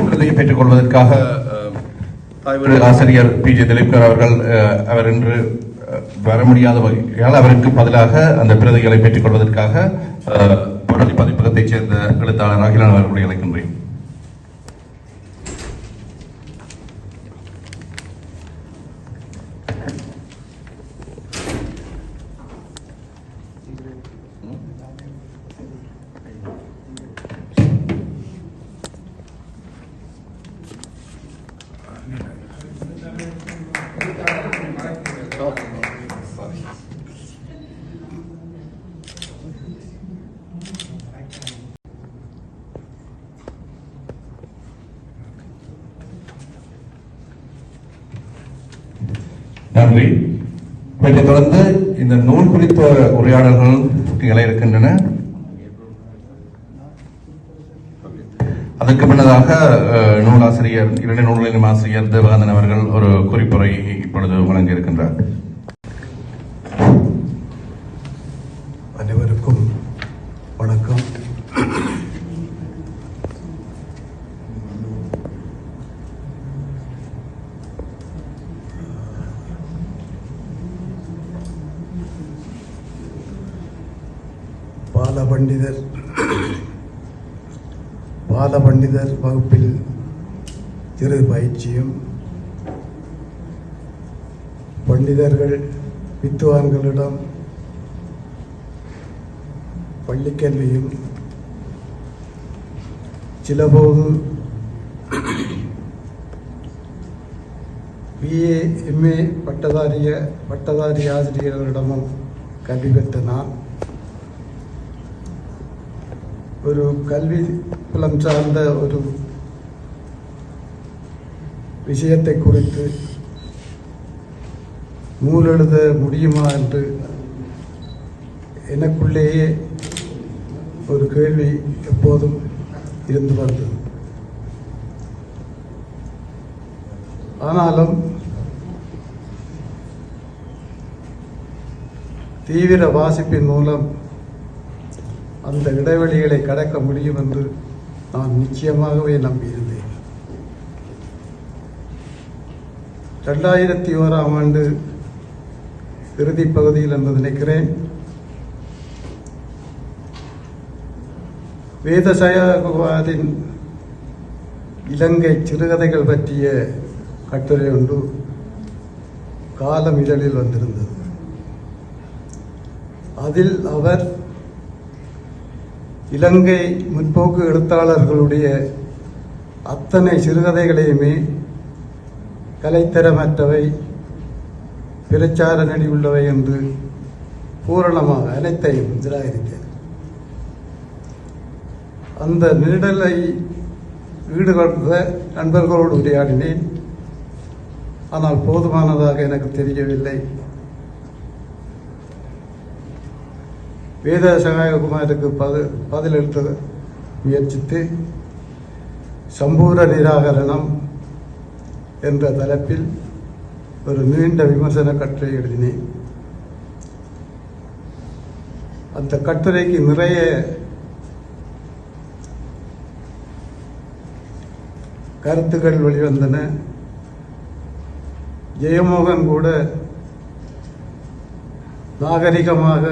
பிரதியை பெற்றுக் கொள்வதற்காக தாய்வழி ஆசிரியர் PJ திலீப்கர் அவர்கள் அவர் இன்று வர முடியாத வகையால் அவருக்கு பதிலாக அந்த பிரதிகளை பெற்றுக் கொள்வதற்காக புரளி பதிப்பகத்தைச் சேர்ந்த எழுத்தாளர் அகிலன் அவர்களை அழைக்கின்றேன். நன்றி. இவற்றைத் தொடர்ந்து இந்த நூல் குறித்த உரையாடல்கள் நிகழ இருக்கின்றன. அதற்கு முன்னதாக நூலாசிரியர் 2 நூல்களின் ஆசிரியர் தேவகாந்தன் அவர்கள் ஒரு குறிப்புரை இப்பொழுது வழங்க இருக்கின்றார். அனைவருக்கும் வணக்கம். பாலபண்டிதர் வகுப்பில் சிறு பயிற்சியும், பண்டிதர்கள் வித்துவான்களிடம் பள்ளிக்கல்வியும், சிலபோது BA MA பட்டதாரி ஆசிரியர்களிடமும் கல்வி பெற்ற நான் ஒரு கல்வி புலம் சார்ந்த ஒரு விஷயத்தை குறித்து நூல் எழுத முடியுமா என்று எனக்குள்ளேயே ஒரு கேள்வி எப்போதும் இருந்து வந்தது. ஆனாலும் தீவிர வாசிப்பின் மூலம் அந்த இடைவெளிகளை கடக்க முடியும் என்று நான் நிச்சயமாகவே நம்பியிருந்தேன். 2001ஆம் ஆண்டு இறுதிப் பகுதியில் என்று நினைக்கிறேன், வேதசாயகுமாரின் இலங்கை சிறுகதைகள் பற்றிய கட்டுரை ஒன்று காலம் இதழில் வந்திருந்தது. அதில் அவர் இலங்கை முற்போக்கு எழுத்தாளர்களுடைய அத்தனை சிறுகதைகளையுமே கலைத்தரமற்றவை, பிரச்சார நெறி உள்ளவை என்று பூரணமாக அனைத்தையும் நிராகரித்தார். அந்த நிழலை ஈடுபடுத்த நண்பர்களோடு உரையாடினேன். ஆனால் போதுமானதாக எனக்கு தெரியவில்லை. வேத சகாயகுமாருக்கு பதிலளித்த முயற்சித்து சம்பூர நிராகரணம் என்ற தலைப்பில் ஒரு நீண்ட விமர்சன கட்டுரை எழுதினேன். அந்த கட்டுரைக்கு நிறைய கருத்துக்கள் வெளிவந்தன. ஜெயமோகன் கூட நாகரிகமாக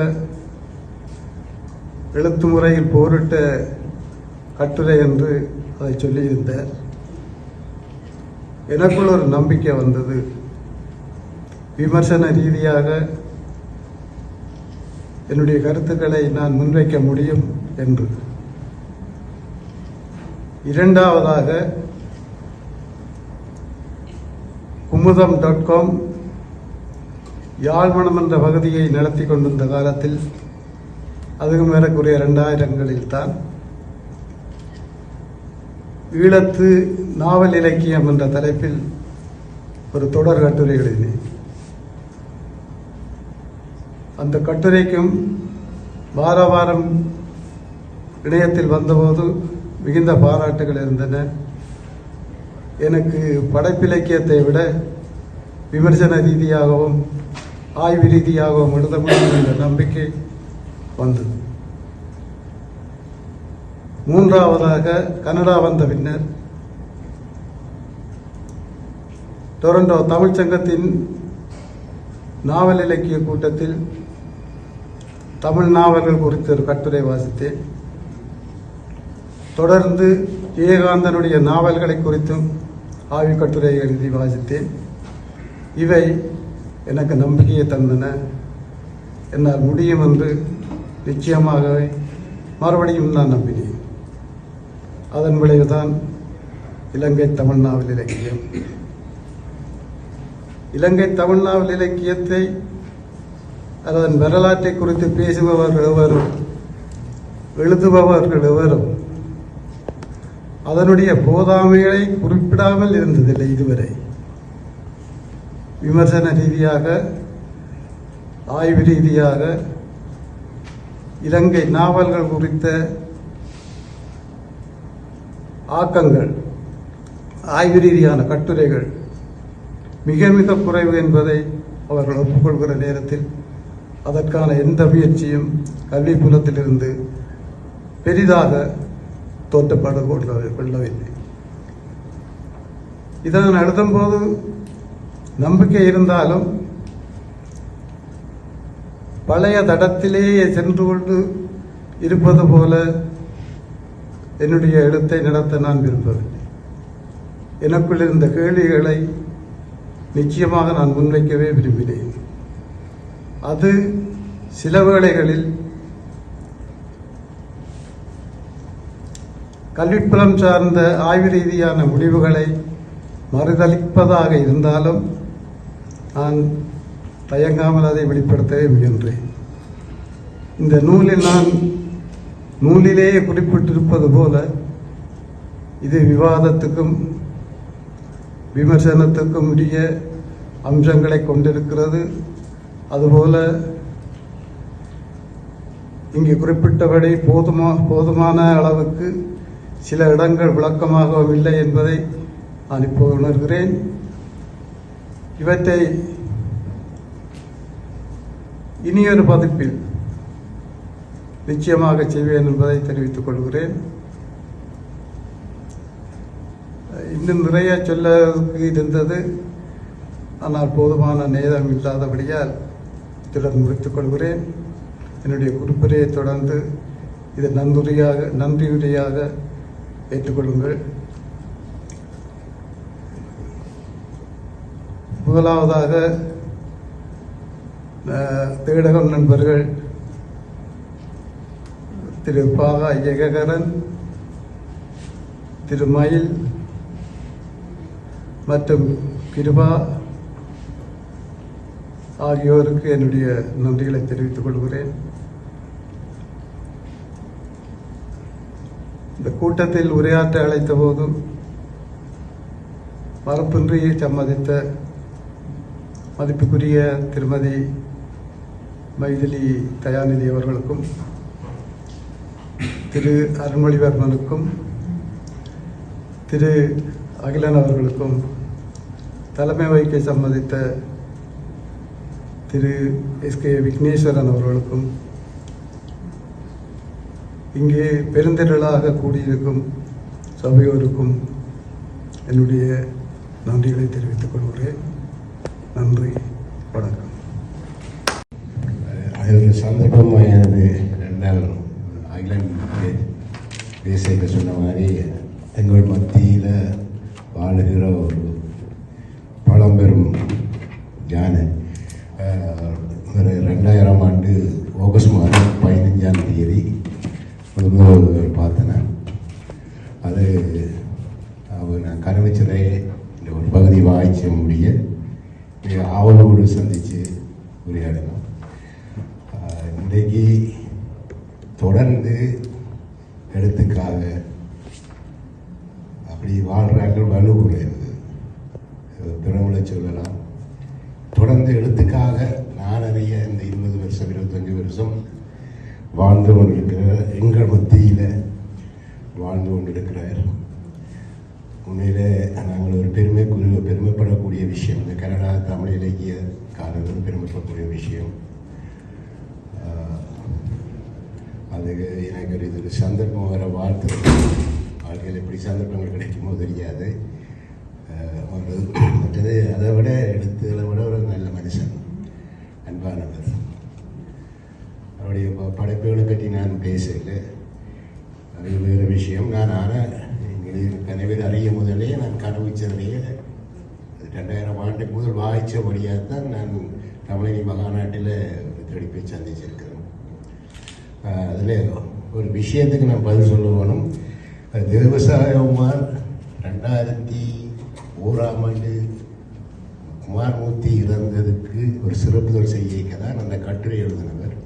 எழுத்து முறையில் போரிட்ட கட்டுரை என்று அதை சொல்லியிருந்தார். எனக்குள் ஒரு நம்பிக்கை வந்தது, விமர்சன ரீதியாக என்னுடைய கருத்துக்களை நான் முன்வைக்க முடியும் என்று. இரண்டாவதாக குமுதம்.com யாழ்மணம் என்ற பகுதியை நடத்தி கொண்டிருந்த காலத்தில், அதுவும் ஏறக்குறைய 2000களில் தான் ஈழத்து நாவல் இலக்கியம் என்ற தலைப்பில் ஒரு தொடர் கட்டுரை எழுதினேன். அந்த கட்டுரைக்கும் வார வாரம் இணையத்தில் வந்தபோது மிகுந்த பாராட்டுகள் இருந்தன. எனக்கு படைப்பிலக்கியத்தை விட விமர்சன ரீதியாகவும் ஆய்வு ரீதியாகவும் எழுத முடியும் என்ற நம்பிக்கை வந்தது. மூன்றாவதாக கனடா வந்த பின்னர் டொரண்டோ தமிழ்ச் சங்கத்தின் நாவல் இலக்கிய கூட்டத்தில் தமிழ் நாவல்கள் குறித்த ஒரு கட்டுரை வாசித்தேன். தொடர்ந்து விவேகானந்தனுடைய நாவல்களை குறித்தும் ஆய்வு கட்டுரை எழுதி வாசித்தேன். இவை எனக்கு நம்பிக்கையை தந்தன. என்னால் முடியும் என்று நிச்சயமாகவே மறுபடியும் நான் நம்பினேன். அதன் விளைவுதான் இலங்கை தமிழ் நாவல் இலக்கியம். இலங்கை தமிழ் நாவல் இலக்கியத்தை, அதன் வரலாற்றை குறித்து பேசுபவர்கள் எவரும், எழுதுபவர்கள் எவரும் அதனுடைய போதாமைகளை குறிப்பிடாமல் இருந்ததில்லை இதுவரை. விமர்சன ரீதியாக, ஆய்வு ரீதியாக இலங்கை நாவல்கள் குறித்த ஆக்கங்கள், ஆய்வு ரீதியான கட்டுரைகள் மிக மிக குறைவு என்பதை அவர்கள் ஒப்புக்கொள்கிற நேரத்தில் அதற்கான எந்த முயற்சியும் கல்வி புலத்திலிருந்து பெரிதாக தோற்றப்பட கொள்ளவில்லை. இதை நான் எழுதும்போது நம்பிக்கை இருந்தாலும் பழைய தடத்திலேயே சென்று கொண்டு இருப்பது போல என்னுடைய எழுத்தை நடத்த நான் விரும்பவில்லை. எனக்குள் இருந்த கேள்விகளை நிச்சயமாக நான் முன்வைக்கவே விரும்பினேன். அது சில வேளைகளில் கல்விப்புலம் சார்ந்த ஆய்வு ரீதியான முடிவுகளை மறுதளிப்பதாக இருந்தாலும் நான் தயங்காமல் அதை வெளிப்படுத்தவே முயன்றேன். இந்த நூலில் நான் நூலிலேயே குறிப்பிட்டிருப்பது போல இது விவாதத்துக்கும் விமர்சனத்துக்கும் உரிய அம்சங்களை கொண்டிருக்கிறது. அதுபோல இங்கு குறிப்பிட்டபடி போதுமான அளவுக்கு சில இடங்கள் விளக்கமாகவும் இல்லை என்பதை நான் இப்போ உணர்கிறேன். இவற்றை இனியொரு பதிப்பில் நிச்சயமாக செய்வேன் என்பதை தெரிவித்துக் கொள்கிறேன். இன்னும் நிறைய சொல்லக்கு இருந்தது, ஆனால் போதுமான நேரம் இல்லாதபடியால் இத்துடன் முடித்துக் கொள்கிறேன். என்னுடைய குறிப்புரையை தொடர்ந்து இது நன்றியுரையாக ஏற்றுக்கொள்ளுங்கள். முதலாவதாக தேடகம் நண்பர்கள் திரு பாகா ஜெககரன், திரு மயில் மற்றும் கிருபா ஆகியோருக்கு என்னுடைய நன்றிகளை தெரிவித்துக் கொள்கிறேன். இந்த கூட்டத்தில் உரையாற்ற அழைத்த போதும் மறுப்பின்றி சம்மதித்த மதிப்புக்குரிய திருமதி மைதிலி தயாநிதி அவர்களுக்கும் திரு அருள்மொழிவர்மனுக்கும் திரு அகிலன் அவர்களுக்கும் தலைமை வகிக்க சம்மதித்த திரு எஸ்கே விக்னேஸ்வரன் அவர்களுக்கும் இங்கே பெருந்திரளாக கூடியிருக்கும் சபையோருக்கும் என்னுடைய நன்றிகளை தெரிவித்துக் கொள்கிறேன். நன்றி, வணக்கம். அது ஒரு சந்தர்ப்பமானது. ரெண்டால் அகிலன் பேச சொன்ன மாதிரி எங்கள் மத்தியில் வாழுகிற ஒரு பழம்பெரும் ஞான ஒரு 2000 ஆண்டு ஆகஸ்ட் மாதம் 15ஆம் தேதி பார்த்தேன். அது நான் கருவச்சதை ஒரு பகுதி வாய்ச்ச முடிய அவளோடு சந்தித்து உரையாடணும். இன்றைக்கு தொடர்ந்து எழுத்துக்காக அப்படி வாழ்கிறார்கள் வலுகுறையுது பிறவுல சொல்லலாம். தொடர்ந்து எழுத்துக்காக நான் அறிய இந்த 20 வருஷம் 25 வருஷம் வாழ்ந்து கொண்டிருக்கிற எங்கள் மத்தியில் வாழ்ந்து கொண்டிருக்கிறார். உண்மையிலே நாங்கள் ஒரு பெருமைப்படக்கூடிய விஷயம். இந்த கனடா தமிழ் இலக்கிய காலங்கள் பெருமைப்படக்கூடிய விஷயம். அதுக்கு எனக்கு ஒரு சந்தர்ப்பம் வர வாழ்க்கையில் எப்படி சந்தர்ப்பங்கள் கிடைக்குமோ தெரியாது. மற்றது அதை விட எழுத்துக்களை விட ஒரு நல்ல மனுஷன், அன்பானவர். அவருடைய படைப்புகளை பற்றி நான் பேசல, அது வேறு விஷயம். நான் ஆனால் கனவில் அறிய முதலே நான் கனவுச்சதையே 2000 ஆண்டுக்கு முதல் வாய்ச்சபடியாகத்தான் நான் தமிழக மகாநாட்டில் தெளிப்பை சந்திச்சிருக்கிறேன். அதில் ஒரு விஷயத்துக்கு நான் பதில் சொல்ல வேணும். தேவசாயகுமார் 2001ஆம் ஆண்டு குமாரமூர்த்தி இறந்ததுக்கு ஒரு சிறப்புதல் செய்ய தான் அந்த கட்டுரை எழுதினவர்.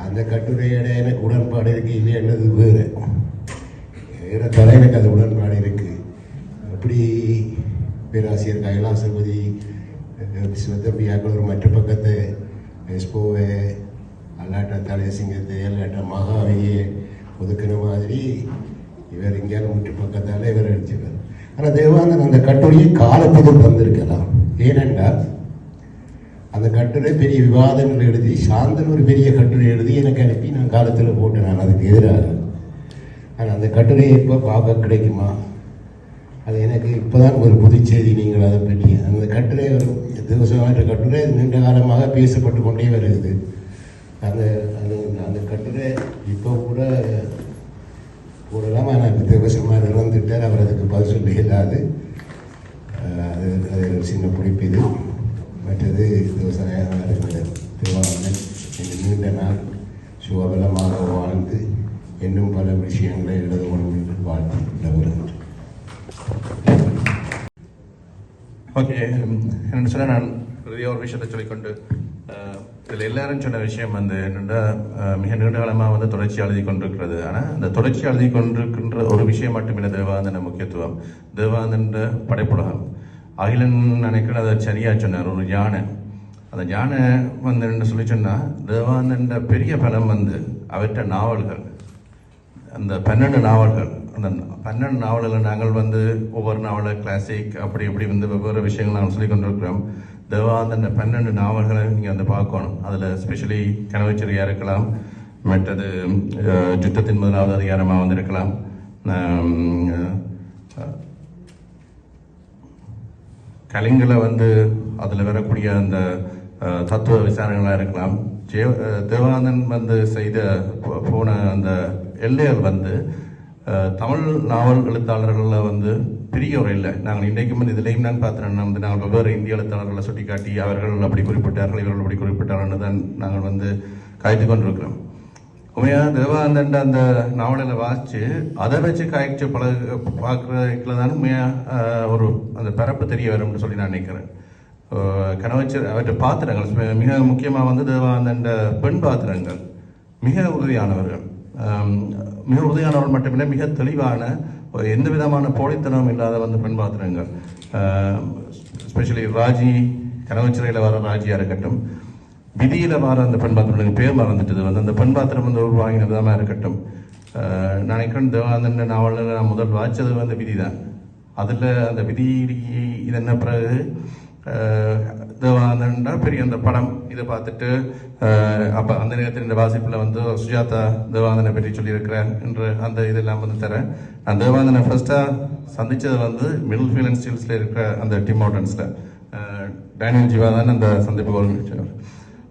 அந்த கட்டுரையோட எனக்கு உடன்பாடு இருக்கு இல்லைன்றது வேறு. ஏறத்தாழ எனக்கு அது உடன்பாடு இருக்கு. எப்படி பேராசிரியர் கைலாசபதி சிவத்தம்பியாக்கள் ஒரு மற்ற பக்கத்தை எஸ்போவை அல்லாட்ட தலைசிங்கத்தை அல்லாட்ட மகாவியை ஒதுக்கின மாதிரி இவர் இங்கேயான முற்று பக்கத்தால் இவர் அடிச்சிருக்கார். ஆனால் தேவானந்தன் அந்த கட்டுரையை காலத்துக்கு தந்திருக்கலாம். ஏனென்றால் அந்த கட்டுரை பெரிய விவாதங்கள் எழுதி, சாந்தன் ஒரு பெரிய கட்டுரை எழுதி எனக்கு அனுப்பி நான் காலத்தில் போட்டேன். நான் அதுக்கு எதிராக. ஆனால் அந்த கட்டுரையை இப்போ பார்க்க கிடைக்குமா? அது எனக்கு இப்போ தான் ஒரு புதுச்செய்தி. நீங்கள் அதை பற்றி அந்த கட்டுரை ஒரு திவசமான கட்டுரை நீண்ட காலமாக பேசப்பட்டு கொண்டே வருகிறது. அந்த அந்த அந்த கட்டுரை இப்போ கூட போடலாம். ஆனால் இப்போ தேவசமாக இறந்துட்டார், அவர் அதுக்கு பதில் சொல்ல இயலாது. அது அது ஒரு சின்ன பிடிப்பு இது. மற்றது விவசாய திருவாரூர் நீண்ட நாள் சுகபலமாக வாழ்ந்து இன்னும் பல விஷயங்களை எழுத வேண்டும் என்று வாழ்த்து வருகின்றேன். ஓகே, என்ன சொன்னால் நான் ஒரு விஷயத்தை சொல்லிக்கொண்டு இதில் எல்லாரும் சொன்ன விஷயம் வந்து என்னென்னா மிக நீண்ட காலமாக வந்து தொடர்ச்சி எழுதி கொண்டிருக்கிறது. ஆனால் அந்த தொடர்ச்சி எழுதி கொண்டிருக்கின்ற ஒரு விஷயம் மட்டுமில்லை தேவானந்த முக்கியத்துவம். தேவானந்த படைப்புலகம் அகிலன் நினைக்கிற அதை சரியாக சொன்னார். ஒரு யானை, அந்த யானை வந்து என்ன சொல்லி சொன்னால் தேவானந்த பெரிய பலம் வந்து அவற்ற நாவல்கள், அந்த 12 நாவல்கள். அந்த 12 நாவல்களில் நாங்கள் வந்து ஒவ்வொரு நாவலை கிளாசிக் அப்படி இப்படி வந்து வெவ்வேறு விஷயங்கள் நாங்கள் சொல்லி கொண்டிருக்கிறோம். தேவானந்த 12 நாவல்களை நீங்கள் வந்து பார்க்கணும். அதில் ஸ்பெஷலி கனவுச்சரியாக இருக்கலாம், மற்றது யுத்தத்தின் முதலாவது அதிகாரமாக வந்திருக்கலாம், கலிங்கல வந்து அதில் வரக்கூடிய அந்த தத்துவ விசாரணைகளாக இருக்கலாம். தேவானந்தன் வந்து செய்த போன அந்த எல்லைகள் வந்து தமிழ் நாவல் எழுத்தாளர்களில் வந்து பெரிய ஒரு இல்லை. நாங்கள் இன்றைக்கும் வந்து இதுலேயும் நான் பார்த்தேன்னா வந்து நாங்கள் வெவ்வேறு இந்திய எழுத்தாளர்களை சுட்டி காட்டி அவர்கள் அப்படி குறிப்பிட்டார்கள், இவர்கள் அப்படி குறிப்பிட்டார்கள் தான் நாங்கள் வந்து காய்த்து கொண்டிருக்கிறோம். உண்மையாக தேவானந்தன் அந்த நாவலில் வாசித்து அதை வச்சு காய்ச்சி பார்க்குறதுல தான் உண்மையாக ஒரு அந்த பரப்பு தெரிய வரும்னு சொல்லி நான் நினைக்கிறேன். கனவச்சர் அவற்றை பாத்திரங்கள் மிக முக்கியமாக வந்து தேவானந்தன் பெண் பாத்திரங்கள் மிக உறுதியானவர்கள். மிக உறுதியானவர்கள் மட்டுமில்லை, மிக தெளிவான எந்த விதமான போலித்தனம் இல்லாத வந்து பெண் பாத்திரங்கள். ஸ்பெஷலி ராஜி, கனவச்சிறையில் வர ராஜியாக இருக்கட்டும், விதியில் வர அந்த பெண் பாத்திரம் பேர் மறந்துட்டது வந்து அந்த பெண் பாத்திரம் வந்து உருவாகின விதமாக இருக்கட்டும். நினைக்கிறேன் தேவானந்தன் நாவலில் நான் முதல் வாய்ச்சது வந்து விதி தான். அதில் அந்த விதி இது என்ன பிறகு தேவானந்தன் பெரிய அந்த படம் இதை பார்த்துட்டு அப்போ அந்த நேரத்தில் இந்த வாசிப்பில் வந்து சுஜாதா தேவானந்தனை பற்றி சொல்லியிருக்கிறேன் என்று அந்த இதெல்லாம் வந்து தரேன். நான் தேவானந்தனை ஃபர்ஸ்ட்டாக சந்தித்தது வந்து மிடில் ஃபீல்ட் அண்ட் ஸ்டீல்ஸில் இருக்கிற அந்த டிம் ஹோட்டல்ஸில் டேனியல் ஜீவா தான் அந்த சந்திப்பு ஒருங்கிணைச்சவர்.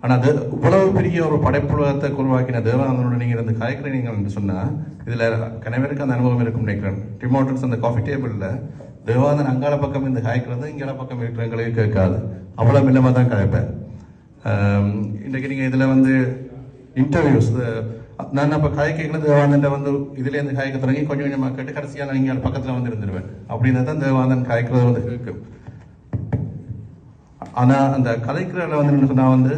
ஆனால் அது இவ்வளவு பெரிய ஒரு படைப்புலகத்தை உருவாக்கின தேவானந்தனோட நீங்கள் இருந்து காய்க்கிறீங்க என்று சொன்னால் இதில் கனவேருக்கு அந்த அனுபவம் இருக்கும் நினைக்கிறேன். டிம் ஹோட்டல்ஸ் அந்த காஃபி டேபிளில் தேவானந்தன் அங்கால பக்கம் இந்த காய்க்கிறது இங்கால பக்கம் இருக்கிறவங்களுக்கு கேட்காது, அவ்வளோ மில்லமாக தான் காய்ப்பேன். இன்றைக்கு நீங்கள் இதில் வந்து இன்டர்வியூஸ் நான் அப்போ காய்க்கிறது தேவானந்தன் வந்து இதுலேருந்து காய்க்க தொடங்கி கொஞ்சம் கொஞ்சமாக கேட்டு கடைசியாக நான் இங்கே பக்கத்தில் வந்து இருந்துருவேன். அப்படின்னா தான் தேவானந்தன் காய்க்கிறது வந்து இருக்கும். ஆனால் அந்த கதைக்கிறதில் வந்து என்ன சொன்னால் வந்து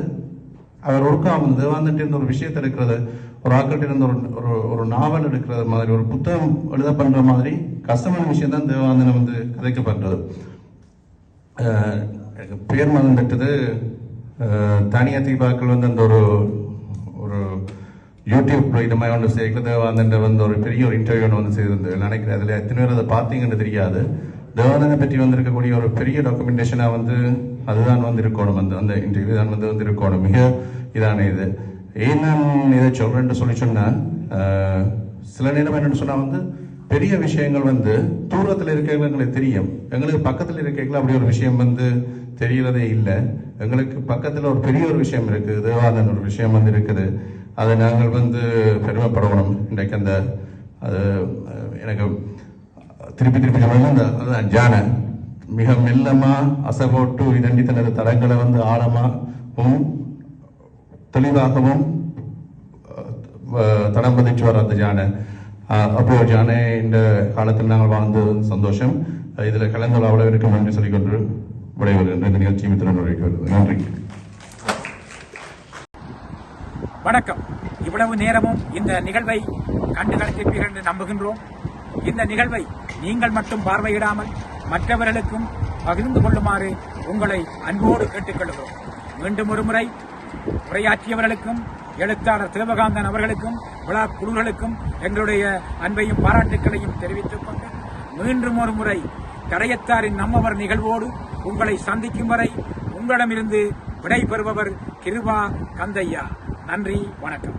அவர் ஒருக்காமல் தேவானந்தன் ஒரு விஷயத்தை இருக்கிறது, ஒரு ஆக்கள்கிட்ட இருந்து ஒரு நாவல் எடுக்கிறது மாதிரி, ஒரு புத்தகம் எழுத பண்ணுற மாதிரி கஷ்டமான விஷயம் தான் தேவானந்தனை வந்து கதைக்கப்படுறது. எனக்கு பேர் மறந்துட்டது. தனியா தீபாக்கள் வந்து அந்த ஒரு யூடியூப் இது மாதிரி ஒன்று சேர்க்கல தேவானந்தன் வந்து ஒரு பெரிய ஒரு இன்டர்வியூ ஒன்று வந்து செய்திருந்தது. நினைக்கிறேன் அதில் எத்தனை பேர் அதை பார்த்தீங்கன்னு தெரியாது. தேவானந்தனை பற்றி வந்திருக்கக்கூடிய ஒரு பெரிய டாக்குமெண்டேஷனாக வந்து அதுதான் வந்து இருக்கணும். அந்த இன்டர்வியூ தான் வந்து இருக்கணும். மிக இதான இது. ஏன் நான் இதை சொல்றேன்னு சொல்லி சொன்னால் சில நேரம் என்னன்னு சொன்னால் வந்து பெரிய விஷயங்கள் வந்து தூரத்தில் இருக்கிறவங்க எங்களுக்கு தெரியும், எங்களுக்கு பக்கத்தில் இருக்கிறவங்கள அப்படி ஒரு விஷயம் வந்து தெரியறதே இல்லை. எங்களுக்கு பக்கத்தில் ஒரு பெரிய ஒரு விஷயம் இருக்குது, தேவானந்தன் ஒரு விஷயம் வந்து இருக்குது. அதை நாங்கள் வந்து பெருமைப்படணும். இன்றைக்கு அந்த அது எனக்கு திருப்பி சொல்லணும். அதுதான் ஜானை மிக மெல்லமாக அசைபோட்டு இதண்டி தனது தடங்களை வந்து ஆழமாகவும் தெளிவாகவும் தடம் பதிச்சு வர அந்த ஜானை. அப்போ ஜானை இந்த காலத்தில் நாங்கள் வாழ்ந்து சந்தோஷம். இதில் கலந்து அவ்வளவு இருக்கும் நன்றி சொல்லிக்கொண்டு விடைபெறுகின்ற இந்த நிகழ்ச்சி மித்திரன் வருகிறது. நன்றி, வணக்கம். இவ்வளவு நேரமும் இந்த நிகழ்வை கண்டு களித்திருப்பீர்கள் என்று நம்புகின்றோம். இந்த நிகழ்வை நீங்கள் மட்டும் பார்வையிடாமல் மற்றவர்களுக்கும் பகிர்ந்து கொள்ளுமாறு உங்களை அன்போடு கேட்டுக்கொள்கிறோம். மீண்டும் ஒரு முறை உரையாற்றியவர்களுக்கும் எழுத்தாளர் சிவகாந்தன் அவர்களுக்கும் விழா குழுக்களுக்கும் எங்களுடைய அன்பையும் பாராட்டுக்களையும் தெரிவித்துக் கொண்டு மீண்டும் ஒரு முறை கடையத்தாரின் நம்மவர் நிகழ்வோடு உங்களை சந்திக்கும் வரை உங்களிடமிருந்து விடை பெறுபவர் கிருபா கந்தையா. நன்றி, வணக்கம்.